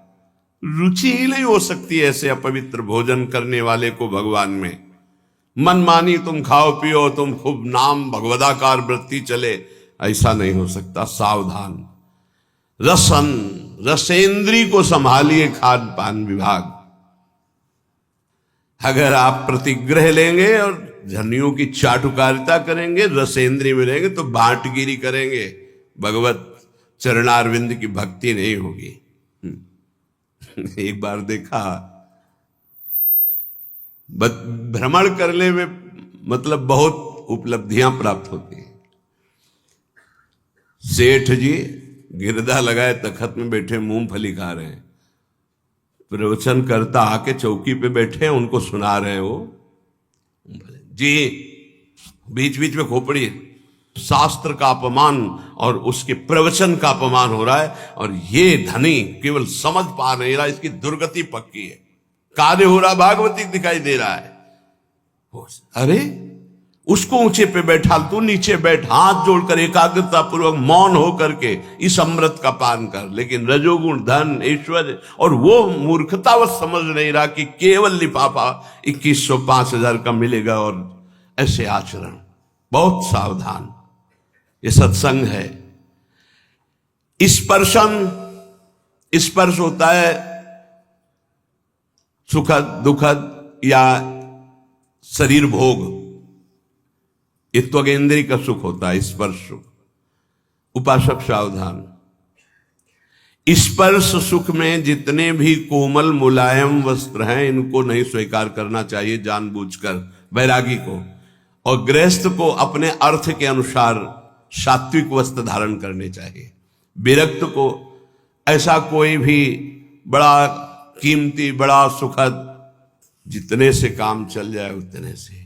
S1: रुचि ही नहीं हो सकती ऐसे अपवित्र भोजन करने वाले को भगवान में। मन मानी तुम खाओ पियो, तुम खूब नाम भगवदाकार वृत्ति चले, ऐसा नहीं हो सकता। सावधान। रसेंद्री को संभालिए खान पान विभाग। अगर आप प्रतिग्रह लेंगे और झनियों की चाटुकारिता करेंगे, रसेंद्री में रहेंगे तो बांटगिरी करेंगे, भगवत चरणारविंद की भक्ति नहीं होगी। एक बार देखा, भ्रमण करने में मतलब बहुत उपलब्धियां प्राप्त होती हैं। सेठ जी गिरदा लगाए तखत में बैठे मूंगफली खा रहे हैं, प्रवचन करता आके चौकी पे बैठे हैं, उनको सुना रहे हैं। वो जी बीच बीच में खोपड़ी, शास्त्र का अपमान और उसके प्रवचन का अपमान हो रहा है, और ये धनी केवल समझ पा नहीं रहा, इसकी दुर्गति पक्की है। कार्य हो रहा भागवती दिखाई दे रहा है। अरे उसको ऊंचे पे बैठा, तू नीचे बैठ, हाथ जोड़कर एकाग्रता पूर्वक मौन हो करके इस अमृत का पान कर। लेकिन रजोगुण धन ऐश्वर्य, और वो मूर्खतावश समझ नहीं रहा कि केवल लिफाफा 2100 5000 का मिलेगा, और ऐसे आचरण। बहुत सावधान। ये सत्संग है। स्पर्श होता है सुखद दुखद या शरीर भोग, ये त्वगेंद्री का सुख होता है, स्पर्श सुख। उपासक सावधान। स्पर्श सुख में जितने भी कोमल मुलायम वस्त्र हैं इनको नहीं स्वीकार करना चाहिए जानबूझकर वैरागी को, और गृहस्थ को अपने अर्थ के अनुसार सात्विक वस्त्र धारण करने चाहिए। विरक्त को ऐसा कोई भी बड़ा कीमती बड़ा सुखद जितने से काम चल जाए उतने से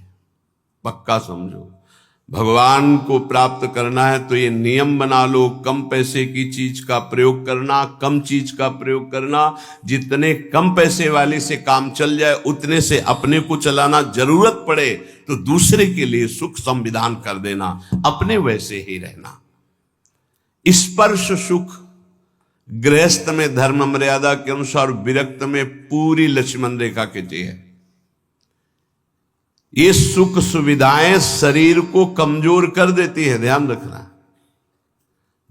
S1: पक्का समझो। भगवान को प्राप्त करना है तो ये नियम बना लो, कम पैसे की चीज का प्रयोग करना, कम चीज का प्रयोग करना, जितने कम पैसे वाले से काम चल जाए उतने से अपने को चलाना, जरूरत पड़े तो दूसरे के लिए सुख संविधान कर देना, अपने वैसे ही रहना। स्पर्श सुख गृहस्थ में धर्म मर्यादा के अनुसार, विरक्त में पूरी लक्ष्मण रेखा के है। ये सुख सुविधाएं शरीर को कमजोर कर देती है, ध्यान रखना।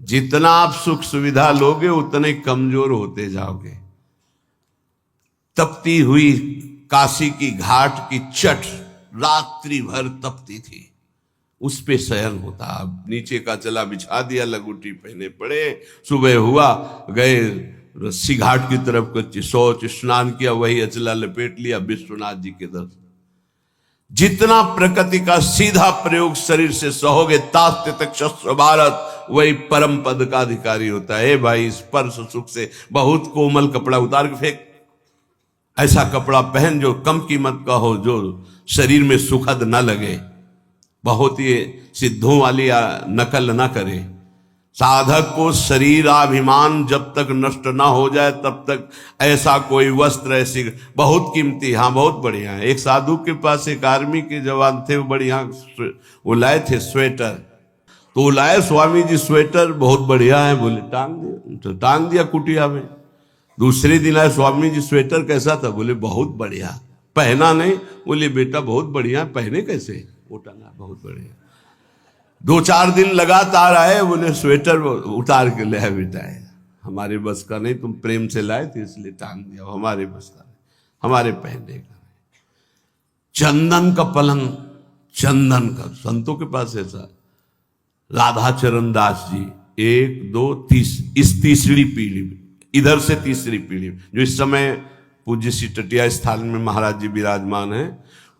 S1: जितना आप सुख सुविधा लोगे उतने कमजोर होते जाओगे। तपती हुई काशी की घाट की चट रात्रि भर तपती थी, उस पे शयन होता। अब नीचे का चला बिछा दिया, लगुटी पहने पड़े, सुबह हुआ गए रस्सी घाट की तरफ, कच्ची शौच स्नान किया, वही अचला लपेट लिया, विश्वनाथ जी के दर्शन। जितना प्रकृति का सीधा प्रयोग शरीर से सहोगे, तास्ते तक शस्त्र भारत, वही परम पद का अधिकारी होता है। भाई स्पर्श सुख से बहुत कोमल कपड़ा उतार के फेंक, ऐसा कपड़ा पहन जो कम कीमत का हो, जो शरीर में सुखद न लगे, बहुत ही सिद्धों वाली नकल ना करे। साधक को शरीराभिमान जब तक नष्ट ना हो जाए तब तक ऐसा कोई वस्त्र, ऐसी बहुत कीमती, हाँ बहुत बढ़िया है। एक साधु के पास एक आर्मी के जवान थे, वो बढ़िया वो लाए थे स्वेटर, तो वो लाए स्वामी जी स्वेटर बहुत बढ़िया है, बोले टांग दिया, तो टांग दिया कुटिया में। दूसरे दिन आए, स्वामी जी स्वेटर कैसा था? बोले बहुत बढ़िया। पहना नहीं? बोले बेटा बहुत बढ़िया, पहने कैसे? वो टंगा बहुत बढ़िया। 2-4 दिन लगातार आए, बोले स्वेटर उतार के ले बेटा, है हमारे बस का नहीं, तुम प्रेम से लाए थे इसलिए टांग दिया, हमारे बस का नहीं, हमारे पहनने का नहीं। चंदन का पलंग, चंदन का, संतों के पास ऐसा। राधा चरण दास जी 1, 2, 3, इस तीसरी पीढ़ी में, इधर से तीसरी पीढ़ी में, जो इस समय पूज्य श्री टटिया स्थान में महाराज जी विराजमान है,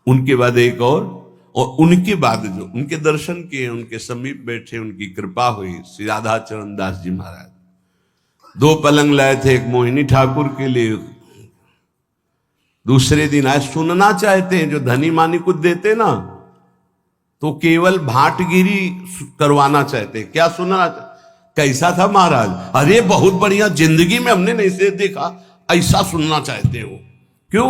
S1: उनके बाद एक और उनके बाद जो उनके दर्शन किए, उनके समीप बैठे, उनकी कृपा हुई, श्री राधा चरण दास जी महाराज 2 पलंग लाए थे, एक मोहिनी ठाकुर के लिए। दूसरे दिन आए, सुनना चाहते हैं, जो धनी मानी कुछ देते ना, तो केवल भाटगिरी करवाना चाहते। क्या सुनना? कैसा था महाराज? अरे बहुत बढ़िया, जिंदगी में हमने नहीं से देखा, ऐसा सुनना चाहते हो। क्यों?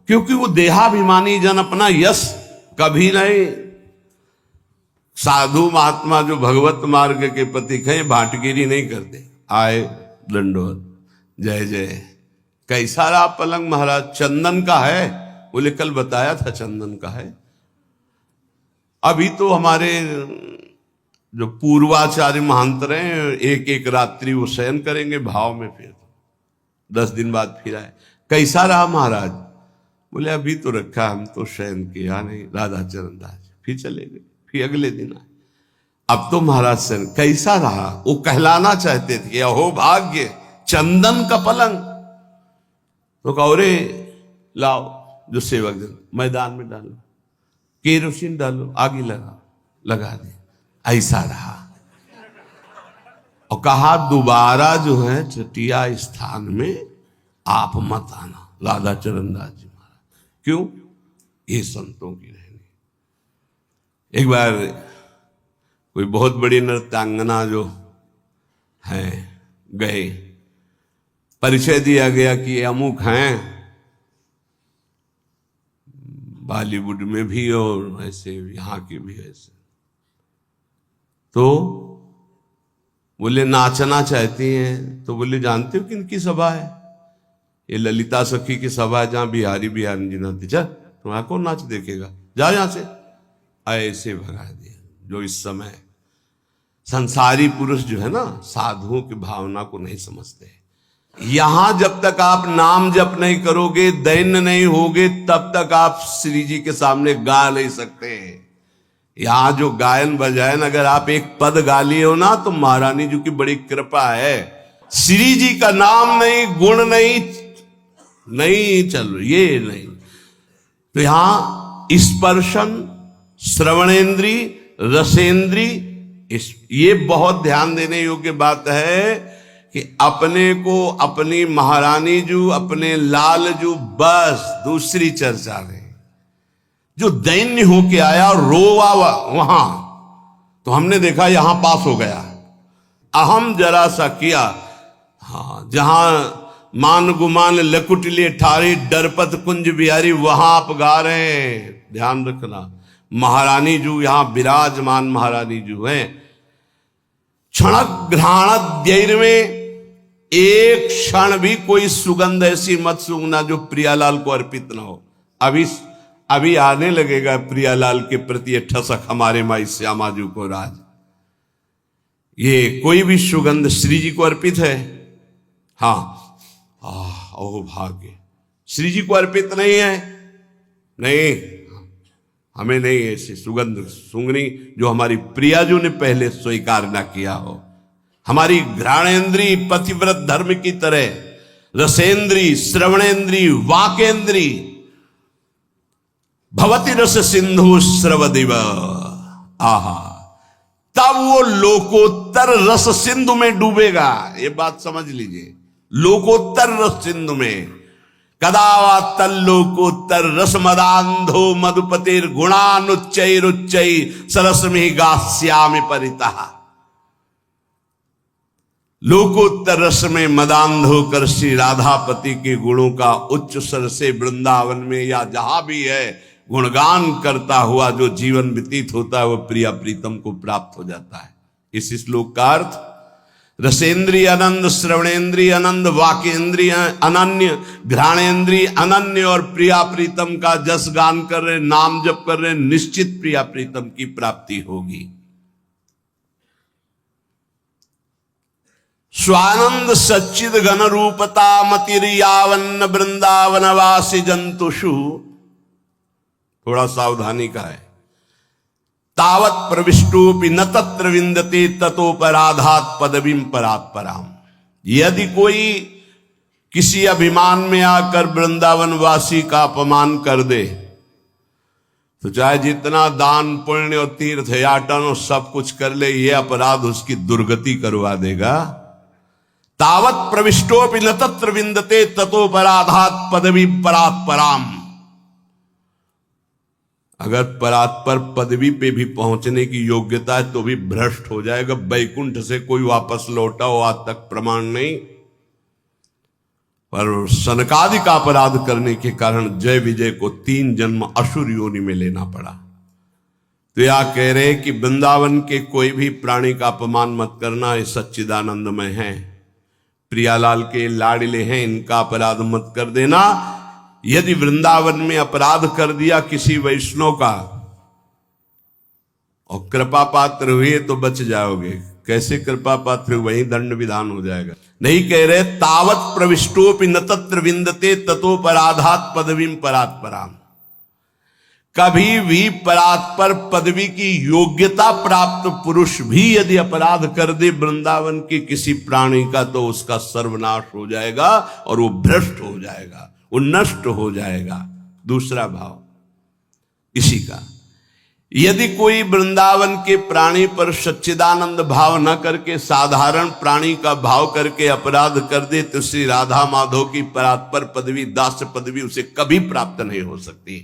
S1: क्योंकि वो देहाभिमानी जन अपना यश कभी नहीं। साधु महात्मा जो भगवत मार्ग के पथिक हैं, भाटगिरी नहीं करते। आए, दंडोत, जय जय। कैसा रहा पलंग महाराज? चंदन का है। बोले कल बताया था चंदन का है। अभी तो हमारे जो पूर्वाचार्य महांतर हैं, एक रात्रि वो शयन करेंगे भाव में, फिर 10 दिन बाद फिर आए। कैसा रहा महाराज? बोले अभी तो रखा, हम तो शयन किया नहीं। राधा चरण दास फिर चले गए, फिर अगले दिन आए। अब तो महाराज शयन कैसा रहा? वो कहलाना चाहते थे, अहो भाग्य, चंदन का पलंग। तो कौरे लाओ, जो सेवक जन, मैदान में डालो, केरोसिन डालो, आगे लगा दे। ऐसा रहा। और कहा दोबारा जो है चटिया स्थान में आप मत आना, राधा चरण दास जी। क्यों? ये संतों की रहनी। एक बार कोई बहुत बड़ी नृत्यांगना जो है गए, परिचय दिया गया कि ये अमुक हैं, बॉलीवुड में भी और ऐसे यहाँ के भी ऐसे। तो बोले नाचना चाहती हैं। तो बोले जानते हो किनकी सभा है? ये ललिता सखी की सभा है, जहां बिहारी जी नाचते। चल तुम्हारा कौन नाच देखेगा, जा यहां से। ऐसे भगा दिया। जो इस समय संसारी पुरुष जो है ना, साधुओं की भावना को नहीं समझते। यहां जब तक आप नाम जप नहीं करोगे, दैन्य नहीं होगे, तब तक आप श्री जी के सामने गा नहीं सकते। यहां जो गायन बजायन, अगर आप एक पद गा लिए हो ना, तो महारानी जी की बड़ी कृपा है। श्री जी का नाम नहीं, गुण नहीं, नहीं चल, ये नहीं। तो यहां स्पर्शन, श्रवणेन्द्री, रसेंद्री, ये बहुत ध्यान देने योग्य बात है कि अपने को अपनी महारानी जू, अपने लाल जू, बस दूसरी चर्चा नहीं। जो दैन्य होके आया रोवा वहां, तो हमने देखा यहां पास हो गया, अहम जरा सा किया। हाँ, जहां मान गुमान लकुटले ठारी डरपत कुंज बिहारी, वहां आप गा रहे हैं, ध्यान रखना। महारानी जू यहां विराजमान महारानी जू हैं। क्षण घ्राण में एक क्षण भी कोई सुगंध ऐसी मत सूंघना जो प्रियालाल को अर्पित न हो। अभी आने लगेगा प्रियालाल के प्रति ठसक हमारे माई श्यामा जू को राज। ये कोई भी सुगंध श्री जी को अर्पित है। हाँ, ओ भाग्य, श्री जी को अर्पित नहीं है, नहीं, हमें नहीं ऐसी सुगंध सूंघनी जो हमारी प्रियाजू ने पहले स्वीकार न किया हो। हमारी घ्राणेन्द्री पतिव्रत धर्म की तरह, रसेंद्री, श्रवणेन्द्री, वाकेंद्री, भवती रस सिंधु स्रवदिव, आहा, तब वो लोकोत्तर रस सिंधु में डूबेगा। ये बात समझ लीजिए, लोकोत्तर रस सिंधु में। कदावा तल्लोकोत्तर रस मदांधो मधुपतिर गुणानुच्चैरुच्चै सरसमि गास्यामि परितः। लोकोत्तर रस में मदांध होकर श्री राधापति के गुणों का उच्च स्वर से वृंदावन में या जहां भी है गुणगान करता हुआ जो जीवन व्यतीत होता है, वह प्रिया प्रीतम को प्राप्त हो जाता है। इस श्लोक का अर्थ, रसेंद्रिय अनंत, श्रवणेन्द्रिय अनंत, वाकेंद्रिय अनन्य, घ्राणेन्द्रिय अनन्य और प्रिया प्रीतम का जस गान कर रहे, नाम जप कर रहे, निश्चित प्रिया प्रीतम की प्राप्ति होगी। स्वानंद सच्चिद घन रूपता मतिरियावन्न वृंदावनवासी जंतुषु, थोड़ा सावधानी का है। तावत प्रविष्टोपि न तत्र विंदते ततोपराधात पदवीं परात्पराम। यदि कोई किसी अभिमान में आकर वृंदावनवासी का अपमान कर दे, तो चाहे जितना दान पुण्य और तीर्थ याटन और सब कुछ कर ले, ये अपराध उसकी दुर्गति करवा देगा। तावत प्रविष्टोपि न तत्र विंदते ततोपराधात पदवी परात्पराम। अगर परात्पर पदवी पे भी पहुंचने की योग्यता है तो भी भ्रष्ट हो जाएगा। बैकुंठ से कोई वापस लौटा हो आज तक प्रमाण नहीं, पर सनकादि का अपराध करने के कारण जय विजय को 3 जन्म असुर योनि में लेना पड़ा। तो यह कह रहे कि वृंदावन के कोई भी प्राणी का अपमान मत करना, ये सच्चिदानंदमय है, प्रियालाल के लाडले हैं, इनका अपराध मत कर देना। यदि वृंदावन में अपराध कर दिया किसी वैष्णव का और कृपा पात्र हुए तो बच जाओगे। कैसे कृपा पात्र, वही दंड विधान हो जाएगा। नहीं कह रहे तावत प्रविष्टोपि न तत्र विंदते ततोपराधात पदवीं परात्पराम। कभी भी परात्पर पदवी की योग्यता प्राप्त पुरुष भी यदि अपराध कर दे वृंदावन के किसी प्राणी का, तो उसका सर्वनाश हो जाएगा और वो भ्रष्ट हो जाएगा, वो नष्ट हो जाएगा। दूसरा भाव इसी का, यदि कोई वृंदावन के प्राणी पर सच्चिदानंद भाव न करके साधारण प्राणी का भाव करके अपराध कर दे, तो श्री राधा माधव की परात्पर पदवी, दास पदवी उसे कभी प्राप्त नहीं हो सकती।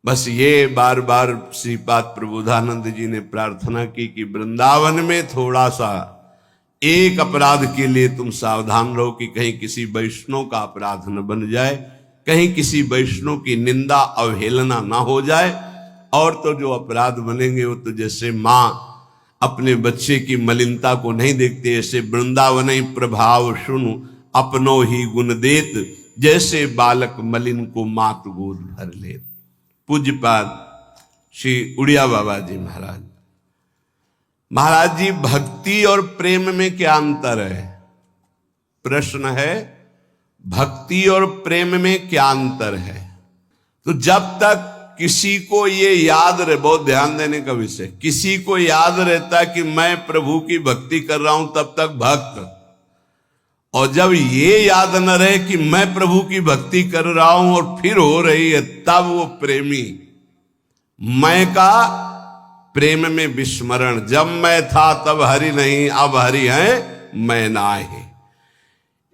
S1: बस ये बार बार श्रीपाद प्रबोधानंद जी ने प्रार्थना की कि वृंदावन में थोड़ा सा एक अपराध के लिए तुम सावधान रहो कि कहीं किसी वैष्णव का अपराध न बन जाए, कहीं किसी वैष्णव की निंदा अवहेलना ना हो जाए। और तो जो अपराध बनेंगे वो तो जैसे माँ अपने बच्चे की मलिनता को नहीं देखते, ऐसे वृंदावन ही प्रभाव सुनु अपनो ही गुण देत, जैसे बालक मलिन को मात गोद भर ले। पूज्यपाद श्री उड़िया बाबा जी महाराज, महाराज जी, भक्ति और प्रेम में क्या अंतर है? प्रश्न है, भक्ति और प्रेम में क्या अंतर है? तो जब तक किसी को ये याद रहे, बहुत ध्यान देने का विषय, किसी को याद रहता कि मैं प्रभु की भक्ति कर रहा हूं, तब तक भक्त। और जब ये याद न रहे कि मैं प्रभु की भक्ति कर रहा हूं और फिर हो रही है, तब वो प्रेमी मैं का प्रेम में विस्मरण, जब मैं था तब हरि नहीं, अब हरि है मैं नाहि।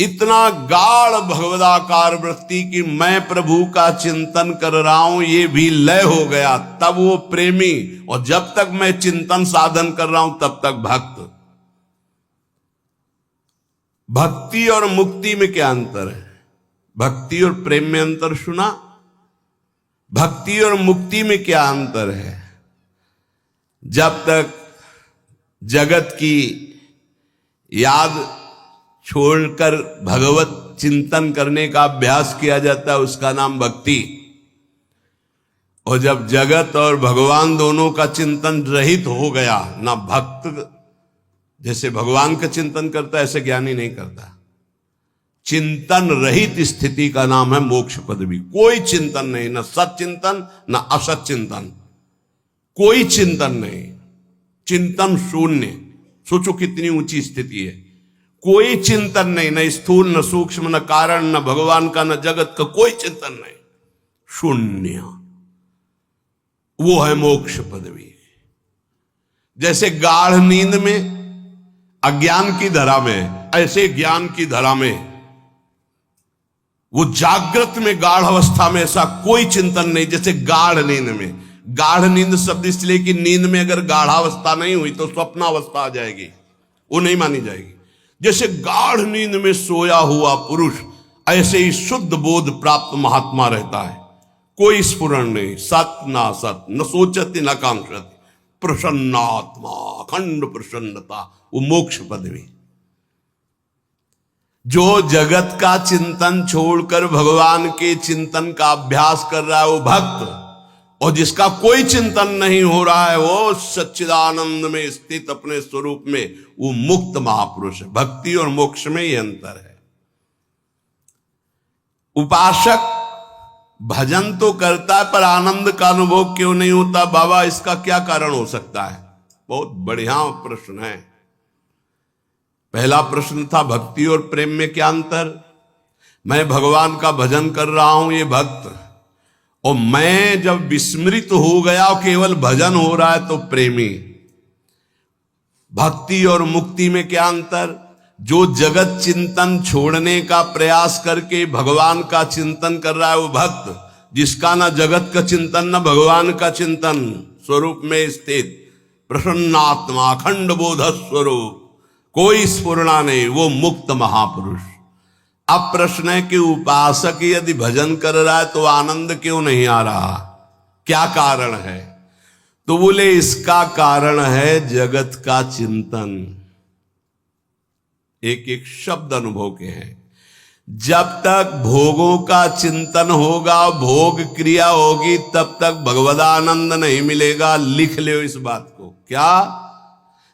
S1: इतना गाढ़ भगवदाकार वृत्ति कि मैं प्रभु का चिंतन कर रहा हूं, ये भी लय हो गया, तब वो प्रेमी। और जब तक मैं चिंतन साधन कर रहा हूं तब तक भक्त। भक्ति और मुक्ति में क्या अंतर है? भक्ति और प्रेम में अंतर सुना? भक्ति और मुक्ति में क्या अंतर है? जब तक जगत की याद छोड़कर भगवत चिंतन करने का अभ्यास किया जाता है, उसका नाम भक्ति। और जब जगत और भगवान दोनों का चिंतन रहित हो गया, ना भक्त जैसे भगवान का चिंतन करता है ऐसे ज्ञानी नहीं करता, चिंतन रहित स्थिति का नाम है मोक्ष पदवी। कोई चिंतन नहीं, ना सत चिंतन ना असत चिंतन, कोई चिंतन नहीं, चिंतन शून्य। सोचो कितनी ऊंची स्थिति है। कोई चिंतन नहीं, न स्थूल न सूक्ष्म, न कारण, न भगवान का, न जगत का, कोई चिंतन नहीं, शून्य। वो है मोक्ष पदवी। जैसे गाढ़ नींद में अज्ञान की धरा में, ऐसे ज्ञान की धरा में, वो जागृत में गाढ़ अवस्था में ऐसा कोई चिंतन नहीं जैसे गाढ़ नींद में। गाढ़ नींद शब्द इसलिए कि नींद में अगर गाढ़ावस्था नहीं हुई तो स्वप्नावस्था आ जाएगी, वो नहीं मानी जाएगी। जैसे गाढ़ नींद में सोया हुआ पुरुष, ऐसे ही शुद्ध बोध प्राप्त महात्मा रहता है। कोई स्फुरण नहीं, सत ना सत, न सोचती न कांक्षति, प्रसन्नात्मा, अखंड प्रसन्नता, वो मोक्ष पदवी। जो जगत का चिंतन छोड़कर भगवान के चिंतन का अभ्यास कर रहा है वो भक्त, और जिसका कोई चिंतन नहीं हो रहा है वो सच्चिदानंद में स्थित अपने स्वरूप में, वो मुक्त महापुरुष है। भक्ति और मोक्ष में ये अंतर है। उपासक भजन तो करता है पर आनंद का अनुभव क्यों नहीं होता? बाबा इसका क्या कारण हो सकता है? बहुत बढ़िया प्रश्न है। पहला प्रश्न था भक्ति और प्रेम में क्या अंतर। मैं भगवान का भजन कर रहा हूं, ये भक्त, और मैं जब विस्मृत हो गया केवल भजन हो रहा है तो प्रेमी। भक्ति और मुक्ति में क्या अंतर? जो जगत चिंतन छोड़ने का प्रयास करके भगवान का चिंतन कर रहा है वो भक्त, जिसका ना जगत का चिंतन ना भगवान का चिंतन, स्वरूप में स्थित प्रसन्नात्मा, अखंड बोध स्वरूप, कोई स्फुरणा नहीं, वो मुक्त महापुरुष। अब प्रश्न है कि उपासक यदि भजन कर रहा है तो आनंद क्यों नहीं आ रहा? क्या कारण है? तो बोले इसका कारण है जगत का चिंतन। एक एक शब्द अनुभव के हैं। जब तक भोगों का चिंतन होगा, भोग क्रिया होगी, तब तक भगवदानंद नहीं मिलेगा। लिख लो इस बात को। क्या?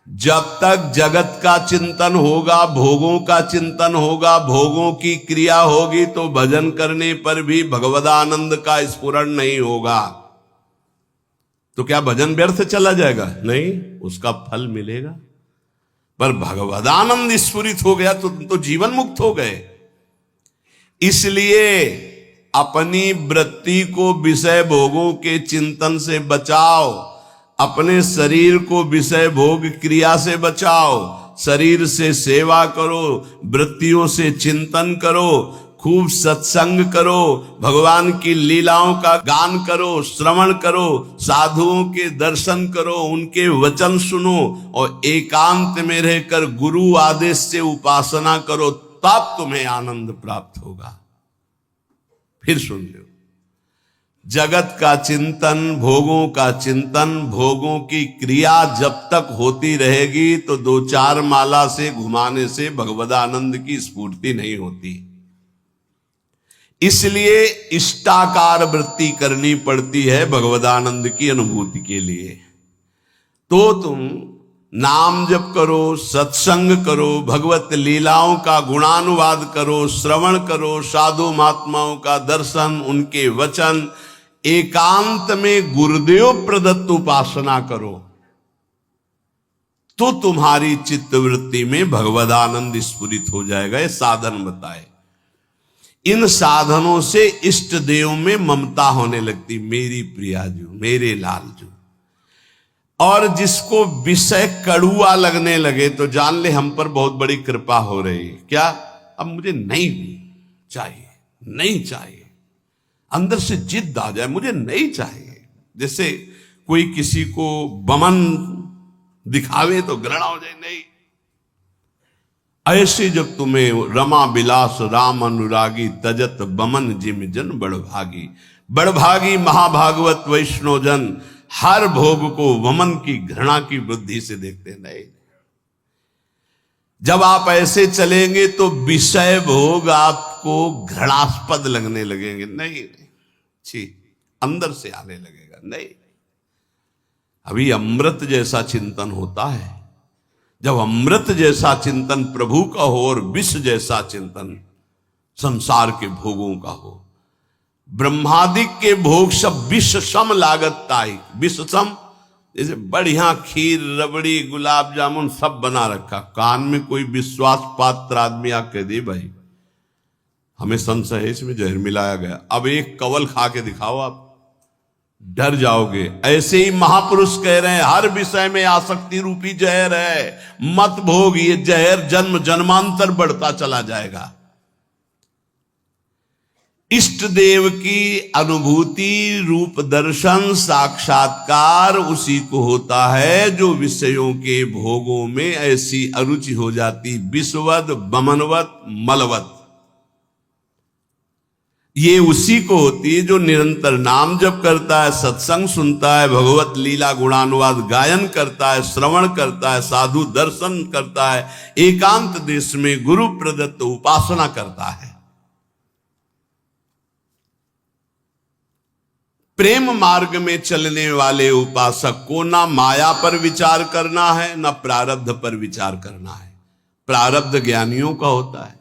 S1: जब तक जगत का चिंतन होगा, भोगों का चिंतन होगा, भोगों की क्रिया होगी, तो भजन करने पर भी भगवदानंद का स्फुरण नहीं होगा। तो क्या भजन व्यर्थ चला जाएगा? नहीं, उसका फल मिलेगा। पर भगवदानंद स्फुरित हो गया तो जीवन मुक्त हो गए। इसलिए अपनी वृत्ति को विषय भोगों के चिंतन से बचाओ, अपने शरीर को विषय भोग क्रिया से बचाओ, शरीर से सेवा करो, वृत्तियों से चिंतन करो, खूब सत्संग करो, भगवान की लीलाओं का गान करो, श्रवण करो, साधुओं के दर्शन करो, उनके वचन सुनो, और एकांत में रहकर गुरु आदेश से उपासना करो, तब तुम्हें आनंद प्राप्त होगा। फिर सुन लो, जगत का चिंतन, भोगों का चिंतन, भोगों की क्रिया जब तक होती रहेगी तो दो चार माला से घुमाने से भगवदानंद की स्फूर्ति नहीं होती। इसलिए इष्टाकार वृत्ति करनी पड़ती है भगवदानंद की अनुभूति के लिए। तो तुम नाम जप करो, सत्संग करो, भगवत लीलाओं का गुणानुवाद करो, श्रवण करो, साधु महात्माओं का दर्शन, उनके वचन, एकांत में गुरुदेव प्रदत्त उपासना करो, तो तुम्हारी चित्तवृत्ति में भगवदानंद स्फुरित हो जाएगा। ये साधन बताए। इन साधनों से इष्ट देव में ममता होने लगती, मेरी प्रिया जो, मेरे लाल जो। और जिसको विषय कड़ुआ लगने लगे तो जान ले हम पर बहुत बड़ी कृपा हो रही है। क्या? अब मुझे नहीं चाहिए, नहीं चाहिए, अंदर से जिद आ जाए, मुझे नहीं चाहिए। जैसे कोई किसी को बमन दिखावे तो घृणा हो जाए, नहीं। ऐसे जब तुम्हें रमा बिलास राम अनुरागी तजत बमन जिम जन बड़भागी। बड़भागी महाभागवत वैष्णव जन हर भोग को वमन की घृणा की बुद्धि से देखते नहीं। जब आप ऐसे चलेंगे तो विषय भोग आपको घृणास्पद लगने लगेंगे। नहीं, छी, अंदर से आने लगेगा। नहीं, अभी अमृत जैसा चिंतन होता है। जब अमृत जैसा चिंतन प्रभु का हो और विष जैसा चिंतन संसार के भोगों का हो। ब्रह्मादिक के भोग सब विष सम लागत ताई। विष सम, जैसे बढ़िया खीर, रबड़ी, गुलाब जामुन सब बना रखा, कान में कोई विश्वास पात्र आदमी आके दे, भाई हमें संशय है इसमें जहर मिलाया गया, अब एक कवल खा के दिखाओ, आप डर जाओगे। ऐसे ही महापुरुष कह रहे हैं हर विषय में आसक्ति रूपी जहर है, मत भोग। ये जहर जन्म जन्मांतर बढ़ता चला जाएगा। इष्ट देव की अनुभूति रूप दर्शन साक्षात्कार उसी को होता है जो विषयों के भोगों में ऐसी अरुचि हो जाती, विषवद बमनवत मलवत। ये उसी को होती है जो निरंतर नाम जप करता है, सत्संग सुनता है, भगवत लीला गुणानुवाद गायन करता है, श्रवण करता है, साधु दर्शन करता है, एकांत देश में गुरु प्रदत्त उपासना करता है। प्रेम मार्ग में चलने वाले उपासक को ना माया पर विचार करना है, ना प्रारब्ध पर विचार करना है। प्रारब्ध ज्ञानियों का होता है,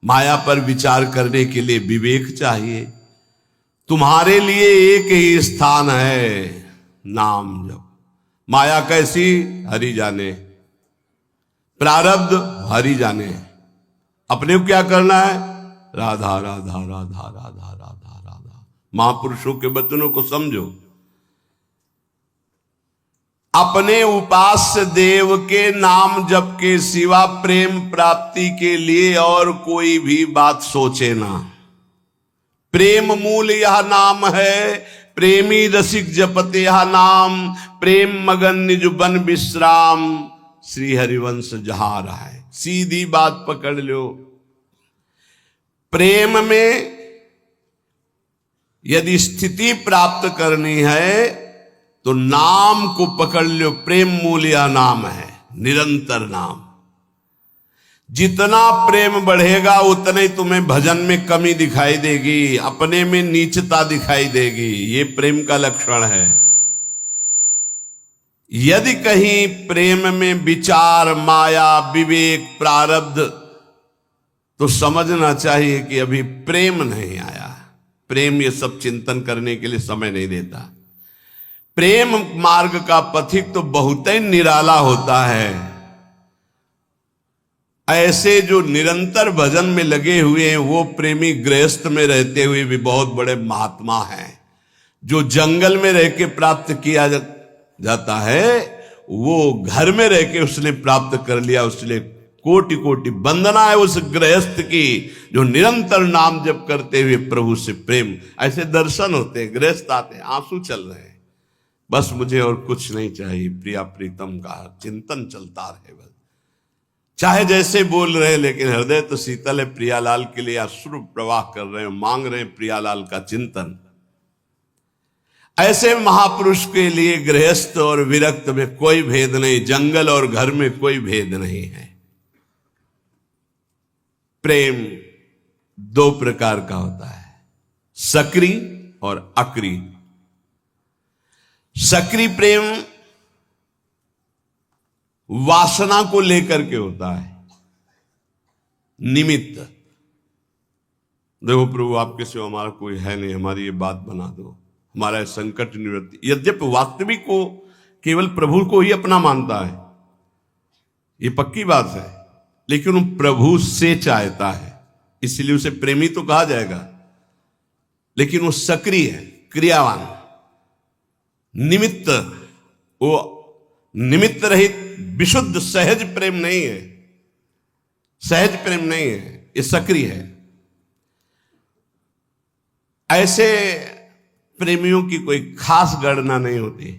S1: माया पर विचार करने के लिए विवेक चाहिए। तुम्हारे लिए एक ही स्थान है, नाम जप। माया कैसी? हरि जाने, प्रारब्ध हरि जाने। अपने को क्या करना है? राधा राधा राधा राधा राधा राधा। महापुरुषों के वचनों को समझो। अपने उपास्य देव के नाम जप के सिवा प्रेम प्राप्ति के लिए और कोई भी बात सोचे ना। प्रेम मूल यह नाम है, प्रेमी रसिक जपते यह नाम, प्रेम मगन निज बन विश्राम, श्री हरिवंश जहां रहा है। सीधी बात पकड़ लो। प्रेम में यदि स्थिति प्राप्त करनी है तो नाम को पकड़ लो। प्रेम मूल्य नाम है, निरंतर नाम। जितना प्रेम बढ़ेगा उतने ही तुम्हें भजन में कमी दिखाई देगी, अपने में नीचता दिखाई देगी। ये प्रेम का लक्षण है। यदि कहीं प्रेम में विचार, माया, विवेक, प्रारब्ध, तो समझना चाहिए कि अभी प्रेम नहीं आया। प्रेम ये सब चिंतन करने के लिए समय नहीं देता। प्रेम मार्ग का पथिक तो बहुत ही निराला होता है। ऐसे जो निरंतर भजन में लगे हुए हैं वो प्रेमी गृहस्थ में रहते हुए भी बहुत बड़े महात्मा हैं। जो जंगल में रह के प्राप्त किया जाता है वो घर में रह के उसने प्राप्त कर लिया। उसने कोटि कोटि वंदना है उस गृहस्थ की जो निरंतर नाम जप करते हुए प्रभु से प्रेम। ऐसे दर्शन होते हैं, गृहस्थ आते हैं, आंसू चल रहे हैं, बस मुझे और कुछ नहीं चाहिए, प्रिया प्रीतम का चिंतन चलता रहे। बस चाहे जैसे बोल रहे हैं लेकिन हृदय तो शीतल है। प्रियालाल के लिए अश्रु प्रवाह कर रहे हैं, मांग रहे हैं प्रियालाल का चिंतन। ऐसे महापुरुष के लिए गृहस्थ और विरक्त में कोई भेद नहीं, जंगल और घर में कोई भेद नहीं है। प्रेम दो प्रकार का होता है, सक्रिय और अक्रिय। सक्रिय प्रेम वासना को लेकर के होता है, निमित्त। देखो प्रभु आपके सिवा हमारा कोई है नहीं, हमारी ये बात बना दो, हमारा संकट निवृत्ति। यद्यपि वास्तविक को केवल प्रभु को ही अपना मानता है, ये पक्की बात है, लेकिन वो प्रभु से चाहता है, इसलिए उसे प्रेमी तो कहा जाएगा, लेकिन वो सक्रिय है, क्रियावान, निमित्त, वो निमित्त रहित विशुद्ध सहज प्रेम नहीं है, सहज प्रेम नहीं है, ये सक्रिय है। ऐसे प्रेमियों की कोई खास गणना नहीं होती,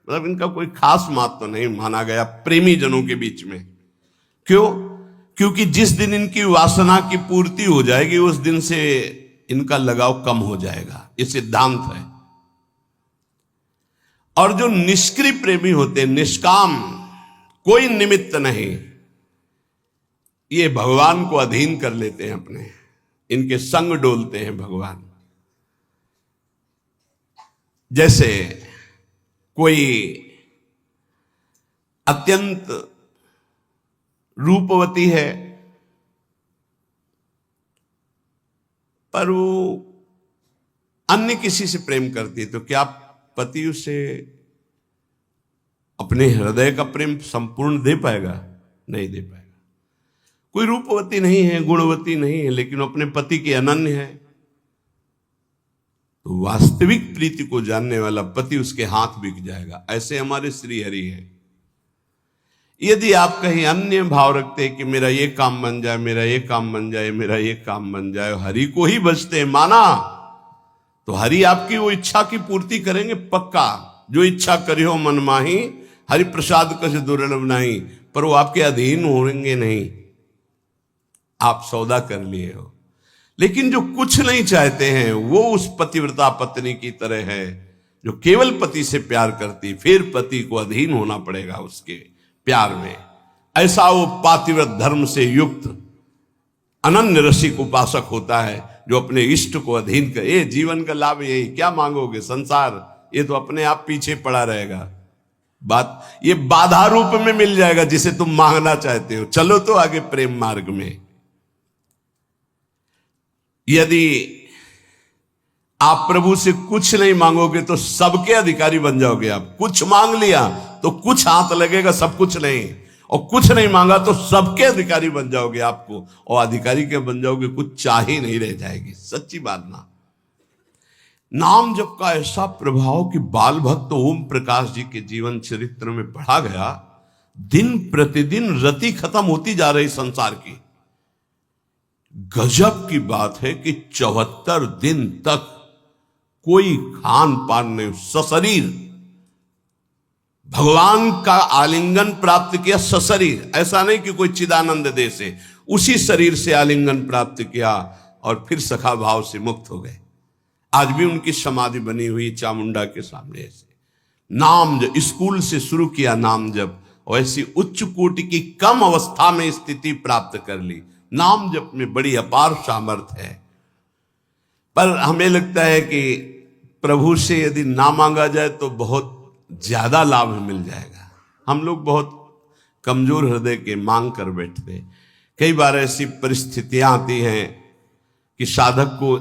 S1: मतलब इनका कोई खास महत्व तो नहीं माना गया प्रेमी जनों के बीच में। क्यों? क्योंकि जिस दिन इनकी वासना की पूर्ति हो जाएगी उस दिन से इनका लगाव कम हो जाएगा, ये सिद्धांत है। और जो निष्क्रिय प्रेमी होते हैं, निष्काम, कोई निमित्त नहीं, ये भगवान को अधीन कर लेते हैं अपने, इनके संग डोलते हैं भगवान। जैसे कोई अत्यंत रूपवती है पर वो अन्य किसी से प्रेम करती है, तो क्या पति उसे अपने हृदय का प्रेम संपूर्ण दे पाएगा? नहीं दे पाएगा। कोई रूपवती नहीं है, गुणवती नहीं है, लेकिन अपने पति के अनन्य है, तो वास्तविक प्रीति को जानने वाला पति उसके हाथ बिक जाएगा। ऐसे हमारे श्री हरि है। यदि आप कहीं अन्य भाव रखते हैं कि मेरा ये काम बन जाए, मेरा ये काम बन जाए, मेरा ये काम बन जाए, हरि को ही बचते हैं माना, तो हरि आपकी वो इच्छा की पूर्ति करेंगे पक्का। जो इच्छा करियो मन माही, हरि प्रसाद कछ दुर्लभ नहीं, पर वो आपके अधीन होंगे नहीं, आप सौदा कर लिए हो। लेकिन जो कुछ नहीं चाहते हैं वो उस पतिव्रता पत्नी की तरह है जो केवल पति से प्यार करती, फिर पति को अधीन होना पड़ेगा उसके प्यार में। ऐसा वो पातिव्रत धर्म से युक्त अनन्य रसिक उपासक होता है जो अपने इष्ट को अधीन कर। ये जीवन का लाभ यही, क्या मांगोगे? संसार ये तो अपने आप पीछे पड़ा रहेगा। बात ये बाधा रूप में मिल जाएगा जिसे तुम मांगना चाहते हो। चलो तो आगे प्रेम मार्ग में। यदि आप प्रभु से कुछ नहीं मांगोगे तो सबके अधिकारी बन जाओगे आप। कुछ मांग लिया तो कुछ हाथ लगेगा, सब कुछ नहीं, और कुछ नहीं मांगा तो सबके अधिकारी बन जाओगे आपको, और अधिकारी के बन जाओगे, कुछ चाह ही नहीं रह जाएगी। सच्ची बात ना। नाम जप का ऐसा प्रभाव कि बाल भक्त ओम प्रकाश जी के जीवन चरित्र में पढ़ा गया। दिन प्रतिदिन रति खत्म होती जा रही संसार की। गजब की बात है कि 74 दिन तक कोई खान पान नहीं, सशरीर भगवान का आलिंगन प्राप्त किया। सशरीर, ऐसा नहीं कि कोई चिदानंद दे से, उसी शरीर से आलिंगन प्राप्त किया और फिर सखा भाव से मुक्त हो गए। आज भी उनकी समाधि बनी हुई चामुंडा के सामने। ऐसे नाम जब स्कूल से शुरू किया नाम जब, और ऐसी उच्च कोटि की कम अवस्था में स्थिति प्राप्त कर ली। नाम जप में बड़ी अपार सामर्थ्य है। पर हमें लगता है कि प्रभु से यदि ना मांगा जाए तो बहुत ज्यादा लाभ मिल जाएगा। हम लोग बहुत कमजोर हृदय के मांग कर बैठते। कई बार ऐसी परिस्थितियां आती हैं कि साधक को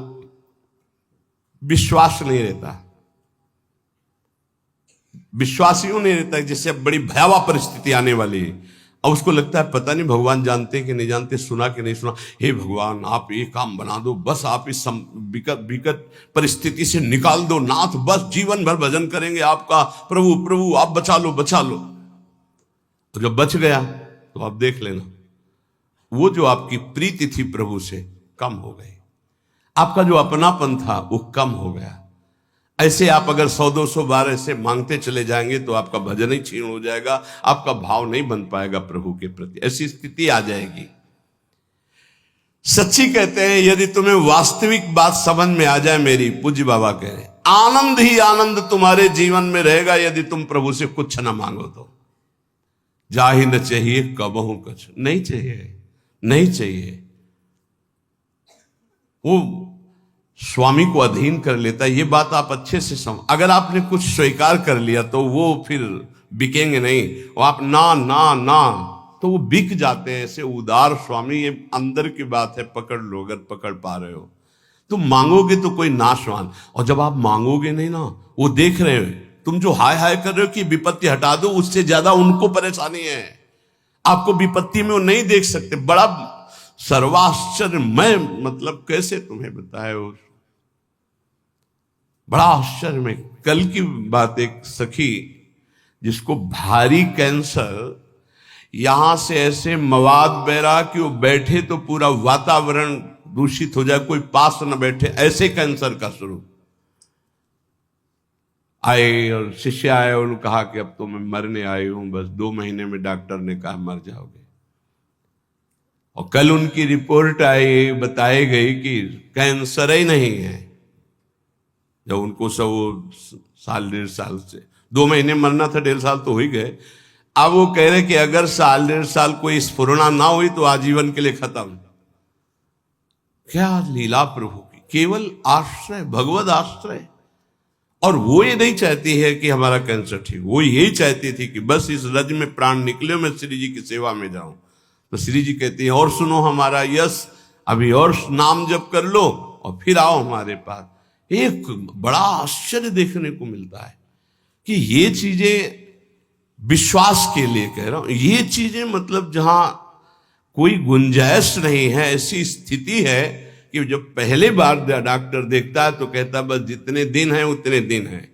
S1: विश्वास नहीं रहता। विश्वास यूं नहीं रहता जैसे बड़ी भयावह परिस्थिति आने वाली है, अब उसको लगता है पता नहीं भगवान जानते कि नहीं जानते, सुना कि नहीं सुना। हे भगवान आप ये काम बना दो, बस आप इस विकट परिस्थिति से निकाल दो नाथ, बस जीवन भर भजन करेंगे आपका। प्रभु प्रभु आप बचा लो बचा लो। तो जब बच गया तो आप देख लेना वो जो आपकी प्रीति थी प्रभु से कम हो गई, आपका जो अपनापन था वो कम हो गया। ऐसे आप अगर 100-200 बार ऐसे मांगते चले जाएंगे तो आपका भजन ही क्षीण हो जाएगा, आपका भाव नहीं बन पाएगा प्रभु के प्रति। ऐसी स्थिति आ जाएगी। सच्ची कहते हैं यदि तुम्हें वास्तविक बात समझ में आ जाए मेरी, पूज्य बाबा कह रहे, आनंद ही आनंद तुम्हारे जीवन में रहेगा यदि तुम प्रभु से कुछ न मांगो तो। जा ही न चाहिए कबहू कुछ, नहीं चाहिए, नहीं चाहिए। वो स्वामी को अधीन कर लेता है। ये बात आप अच्छे से समझ। अगर आपने कुछ स्वीकार कर लिया तो वो फिर बिकेंगे नहीं। वो आप ना ना ना तो वो बिक जाते हैं। ऐसे उदार स्वामी, ये अंदर की बात है, पकड़ लो अगर पकड़ पा रहे हो। तुम मांगोगे तो कोई नाशवान, और जब आप मांगोगे नहीं ना, वो देख रहे हो तुम जो हाय हाय कर रहे हो कि विपत्ति हटा दो, उससे ज्यादा उनको परेशानी है। आपको विपत्ति में वो नहीं देख सकते। बड़ा सर्वाश्चर्यमय, मतलब कैसे तुम्हें बताए, वो बड़ा आश्चर्य में। कल की बात, एक सखी जिसको भारी कैंसर, यहां से ऐसे मवाद बह रहा कि वो बैठे तो पूरा वातावरण दूषित हो जाए, कोई पास न बैठे, ऐसे कैंसर का स्वरूप। आए और शिष्य आए, उन्होंने कहा कि अब तो मैं मरने आई हूं, बस 2 महीने में डॉक्टर ने कहा मर जाओगे। और कल उनकी रिपोर्ट आई, बताई गई कि कैंसर ही नहीं है। जब उनको सब 1.5 साल से 2 महीने मरना था, 1.5 साल तो हो ही गए। अब वो कह रहे कि अगर 1.5 साल कोई स्फुरना ना हुई तो आजीवन के लिए खत्म। क्या लीला प्रभु की, केवल आश्रय, भगवत आश्रय। और वो ये नहीं चाहती है कि हमारा कैंसर ठीक, वो यही चाहती थी कि बस इस रज में प्राण निकले, मैं श्री जी की सेवा में जाऊं। तो श्री जी कहती है और सुनो हमारा यश, अभी और नाम जप कर लो और फिर आओ हमारे पास। एक बड़ा आश्चर्य देखने को मिलता है कि ये चीजें, विश्वास के लिए कह रहा हूं, ये चीजें मतलब जहां कोई गुंजाइश नहीं है, ऐसी स्थिति है कि जब पहले बार डॉक्टर देखता है तो कहता है बस जितने दिन हैं उतने दिन हैं।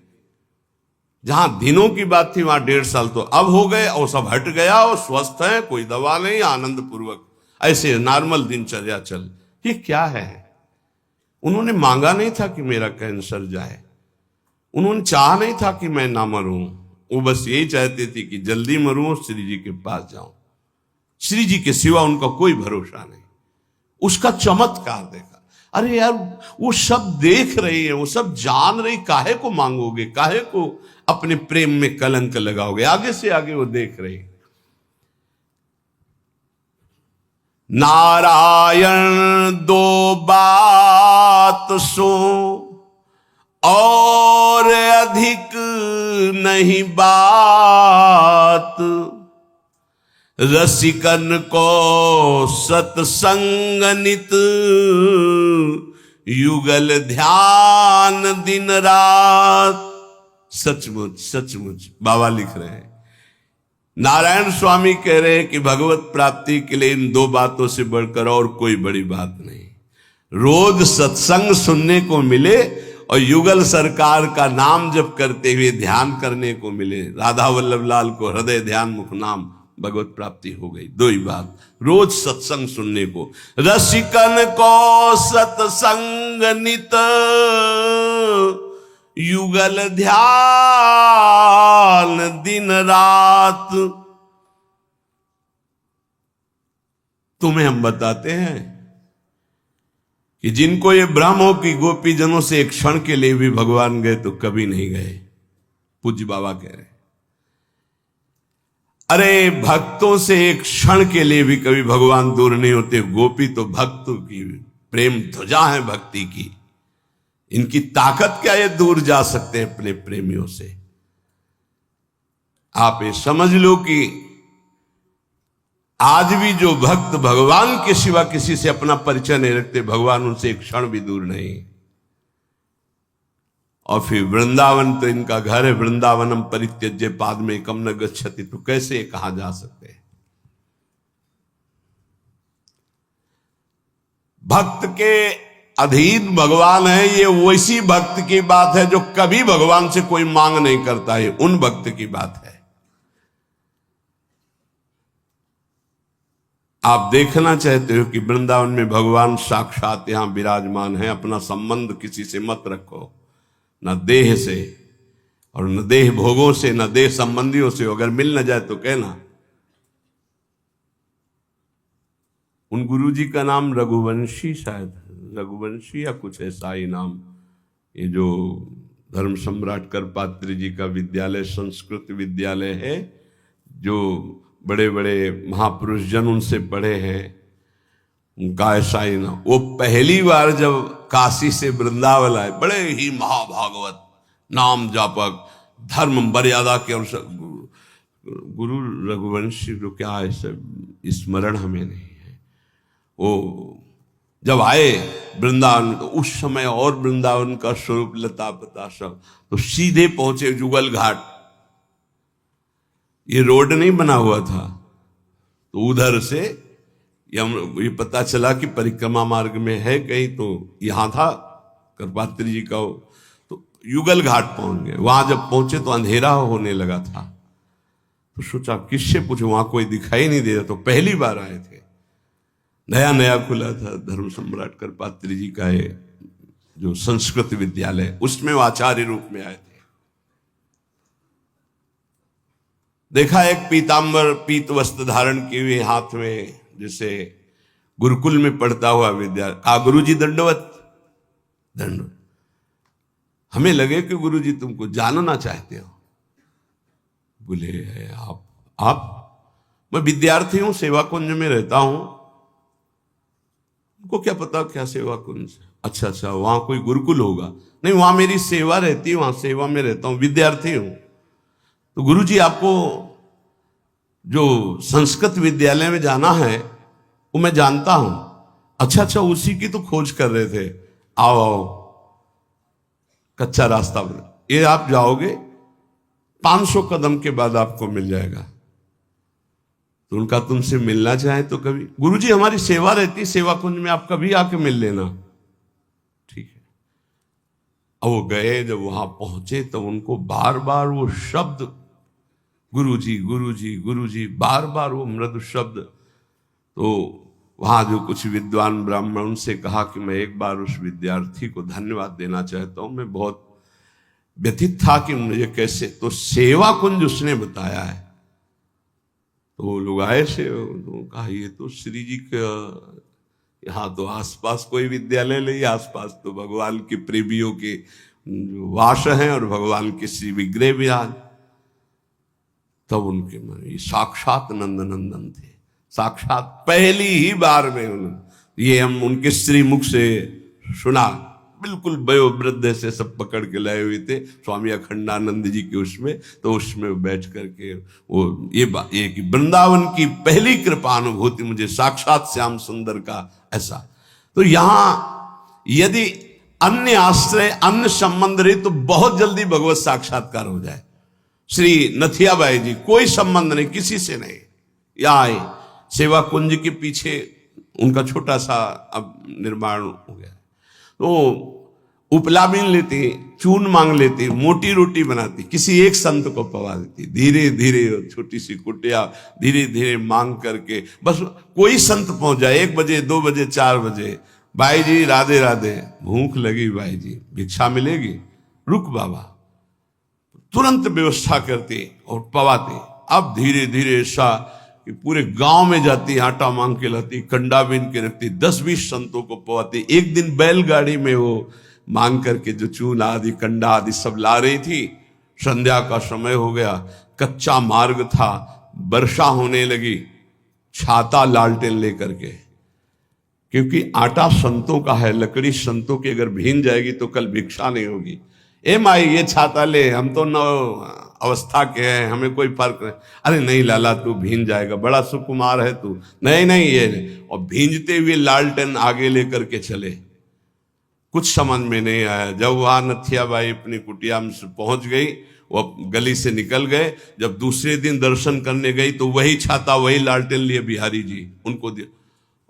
S1: जहां दिनों की बात थी वहां 1.5 साल तो अब हो गए, और सब हट गया और स्वस्थ है, कोई दवा नहीं, आनंद पूर्वक ऐसे नॉर्मल दिनचर्या चल। ये क्या है? उन्होंने मांगा नहीं था कि मेरा कैंसर जाए, उन्होंने चाहा नहीं था कि मैं ना मरूं, वो बस यही चाहते थे कि जल्दी मरूं और श्री जी के पास जाऊं। श्री जी के सिवा उनका कोई भरोसा नहीं। उसका चमत्कार देखा। अरे यार, वो सब देख रही है, वो सब जान रही, काहे को मांगोगे, काहे को अपने प्रेम में कलंक लगाओगे? आगे से आगे वो देख रही। नारायण 2 बात सो और अधिक नहीं बात, रसिकन को सत्संग नित, युगल ध्यान दिन रात। सचमुच सचमुच बाबा लिख रहे हैं, नारायण स्वामी कह रहे हैं कि भगवत प्राप्ति के लिए इन 2 बातों से बढ़कर और कोई बड़ी बात नहीं। रोज सत्संग सुनने को मिले और युगल सरकार का नाम जप करते हुए ध्यान करने को मिले। राधा वल्लभ लाल को हृदय ध्यान मुख नाम भगवत प्राप्ति हो गई। 2 ही बात, रोज सत्संग सुनने को। रसिकन को सत्संग नित, युगल ध्यान दिन रात। तुम्हें हम बताते हैं कि जिनको ये भ्रम हो कि गोपी जनों से एक क्षण के लिए भी भगवान गए तो कभी नहीं गए। पूज्य बाबा कह रहे, अरे भक्तों से एक क्षण के लिए भी कभी भगवान दूर नहीं होते। गोपी तो भक्तों की प्रेम ध्वजा है भक्ति की, इनकी ताकत क्या ये दूर जा सकते हैं अपने प्रेमियों से? आप ये समझ लो कि आज भी जो भक्त भगवान के सिवा किसी से अपना परिचय नहीं रखते, भगवान उनसे एक क्षण भी दूर नहीं। और फिर वृंदावन तो इनका घर है, वृंदावनम परित्यज्य पादमेकम न गच्छति, तो कैसे कहा जा सकते हैं? भक्त के अधीन भगवान है, ये वैसी भक्त की बात है जो कभी भगवान से कोई मांग नहीं करता है, उन भक्त की बात है। आप देखना चाहते हो कि वृंदावन में भगवान साक्षात यहां विराजमान है, अपना संबंध किसी से मत रखो, न देह से और न देह भोगों से, न देह संबंधियों से। अगर मिल न जाए तो कहना। उन गुरुजी का नाम रघुवंशी, शायद रघुवंशी या कुछ ऐसा ही नाम, ये जो धर्म सम्राट करपात्री जी का विद्यालय, संस्कृत विद्यालय है, जो बड़े बड़े महापुरुष जन उनसे पढ़े हैं, उनका ऐसा ही नाम। वो पहली बार जब काशी से वृंदावन आए, बड़े ही महाभागवत, नाम जापक, धर्म मर्यादा के अनुसार गुरु रघुवंशी, जो क्या ऐसे स्मरण हमें नहीं है। वो जब आए वृंदावन, तो उस समय और वृंदावन का स्वरूप लता पता सब, तो सीधे पहुंचे जुगल घाट। ये रोड नहीं बना हुआ था, तो उधर से ये पता चला कि परिक्रमा मार्ग में है कहीं, तो यहां था करपात्री जी का तो युगल घाट पहुंच गए। वहां जब पहुंचे तो अंधेरा होने लगा था, तो सोचा किससे पूछो, वहां कोई दिखाई नहीं दे रहा। तो पहली बार आए थे, नया नया खुला था धर्म सम्राट करपात्री जी का है जो संस्कृत विद्यालय, उसमें वो आचार्य रूप में आए थे। देखा एक पीतांबर पीत वस्त्र धारण किए हुए हाथ में, जैसे गुरुकुल में पढ़ता हुआ विद्यार्थी। कहा गुरु जी दंडवत। दंड हमें लगे कि गुरु जी तुमको जानना चाहते हो। बोले आप मैं विद्यार्थी हूं, सेवा कुंज में रहता हूं। उनको क्या पता क्या सेवा कुंज। अच्छा, वहां कोई गुरुकुल होगा? नहीं, वहां मेरी सेवा रहती है, वहां सेवा में रहता हूं, विद्यार्थी हूं। तो गुरु जी आपको जो संस्कृत विद्यालय में जाना है वो मैं जानता हूं। अच्छा, उसी की तो खोज कर रहे थे। आओ कच्चा रास्ता बना, ये आप जाओगे 500 कदम के बाद आपको मिल जाएगा। तो उनका तुमसे मिलना चाहे तो कभी, गुरुजी हमारी सेवा रहती, सेवा कुंज में आप कभी आके मिल लेना। ठीक है। अब वो गए, जब वहां पहुंचे तो उनको बार बार वो शब्द गुरुजी गुरुजी गुरुजी, बार बार वो मृदु शब्द। तो वहां जो कुछ विद्वान ब्राह्मण, उनसे कहा कि मैं एक बार उस विद्यार्थी को धन्यवाद देना चाहता हूं, मैं बहुत व्यथित था कि मुझे कैसे। तो सेवा कुंज उसने बताया है। तो वो लोग आए से, तो कहा ये तो श्री जी का, यहाँ तो आसपास कोई विद्यालय नहीं, आसपास तो भगवान के प्रेमियों के वास हैं और भगवान के श्री विग्रह विराज। तब उनके मन, ये साक्षात नंदनंदन थे, साक्षात पहली ही बार में उन्होंने ये हम उनके श्री मुख से सुना। बिल्कुल वयोवृद्ध से सब पकड़ के लाए हुए थे स्वामी अखंडानंद जी के उसमें। तो उसमें बैठ करके वो ये कि वृंदावन की पहली कृपा अनुभूति मुझे साक्षात श्याम सुंदर का ऐसा। तो यहां यदि अन्य आश्रय अन्य संबंध रहे तो बहुत जल्दी भगवत साक्षात्कार हो जाए। श्री नथियाबाई जी कोई संबंध नहीं, किसी से नहीं, या आए सेवा कुंज के पीछे उनका छोटा सा अब निर्माण हो गया। तो उपला बीन लेती, चून मांग लेती, मोटी रोटी बनाती, किसी एक संत को पवा देती, धीरे धीरे छोटी सी कुटिया धीरे धीरे मांग करके, बस कोई संत पहुंच जाए 1 बजे 2 बजे 4 बजे, भाई जी राधे राधे, भूख लगी भाई जी, भिक्षा मिलेगी, रुक बाबा, तुरंत व्यवस्था करती और पवाती। अब धीरे धीरे ऐसा कि पूरे गांव में जाती, आटा मांग के लाती, कंडा बीन के रखती, 10-20 संतों को पवाती। एक दिन बैलगाड़ी में वो मांग करके जो चून आदि कंडा आदि सब ला रही थी। संध्या का समय हो गया, कच्चा मार्ग था, वर्षा होने लगी, छाता लालटेन लेकर के, क्योंकि आटा संतों का है, लकड़ी संतों की अगर भीन जाएगी तो कल भिक्षा नहीं होगी। ए माई ये छाता ले, हम तो नव अवस्था के हैं, हमें कोई फर्क नहीं। अरे नहीं लाला तू भींज जाएगा, बड़ा सुकुमार है तू, नहीं नहीं ये नहीं। और भींजते हुए लालटेन आगे लेकर के चले। कुछ समझ में नहीं आया। जब वहां नथियाबाई अपनी कुटिया में पहुंच गई, वो गली से निकल गए। जब दूसरे दिन दर्शन करने गई तो वही छाता वही लालटेन लिए बिहारी जी उनको दिया।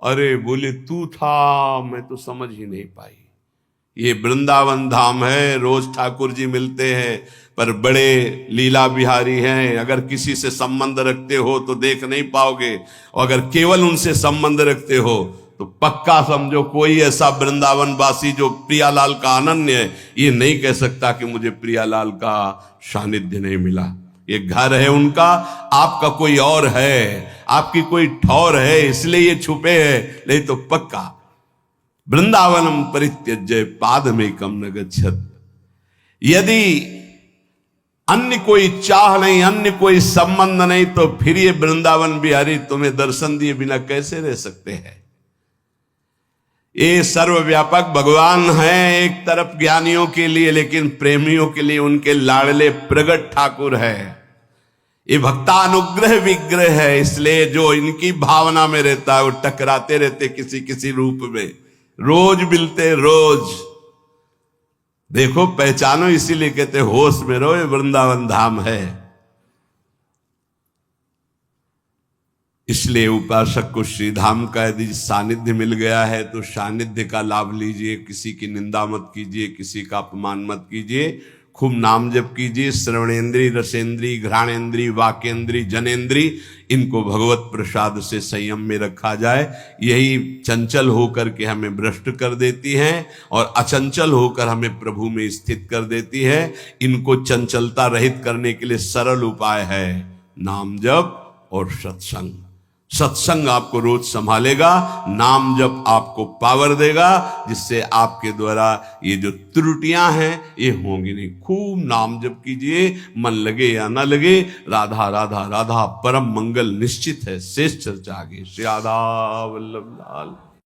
S1: अरे बोले तू था, मैं तो समझ ही नहीं पाई। ये वृंदावन धाम है, रोज ठाकुर जी मिलते हैं, पर बड़े लीला बिहारी हैं। अगर किसी से संबंध रखते हो तो देख नहीं पाओगे, और अगर केवल उनसे संबंध रखते हो तो पक्का समझो कोई ऐसा वृंदावन वासी जो प्रियालाल का अनन्य है, ये नहीं कह सकता कि मुझे प्रियालाल का सानिध्य नहीं मिला। ये घर है उनका, आपका कोई और है, आपकी कोई ठौर है, इसलिए ये छुपे हैं, नहीं तो पक्का वृंदावनम परित्यज्य पादमेकम न गच्छत। यदि अन्य कोई चाह नहीं, अन्य कोई संबंध नहीं, तो फिर ये वृंदावन बिहारी तुम्हें दर्शन दिए बिना कैसे रह सकते हैं। ये सर्वव्यापक भगवान हैं एक तरफ ज्ञानियों के लिए, लेकिन प्रेमियों के लिए उनके लाडले प्रगट ठाकुर है। ये भक्तानुग्रह विग्रह है, इसलिए जो इनकी भावना में रहता है वो टकराते रहते किसी किसी रूप में, रोज मिलते रोज। देखो पहचानो, इसीलिए कहते होश में रहो, ये वृंदावन धाम है। इसलिए उपासक को श्रीधाम का यदि सानिध्य मिल गया है तो सानिध्य का लाभ लीजिए। किसी की निंदा मत कीजिए, किसी का अपमान मत कीजिए, खूब नाम जप कीजिए। श्रवणेन्द्रीय, रसेंद्रीय, घ्राणेन्द्रीय, वाकेंद्रीय, जनेन्द्रीय, इनको भगवत प्रसाद से संयम में रखा जाए। यही चंचल होकर के हमें भ्रष्ट कर देती हैं और अचंचल होकर हमें प्रभु में स्थित कर देती है। इनको चंचलता रहित करने के लिए सरल उपाय है नाम जप और सत्संग। सत्संग आपको रोज संभालेगा, नाम जप आपको पावर देगा, जिससे आपके द्वारा ये जो त्रुटियां हैं ये होंगी नहीं। खूब नाम जप कीजिए, मन लगे या ना लगे, राधा राधा राधा परम मंगल निश्चित है। शेष चर्चा आगे। श्री राधा वल्लभ लाल।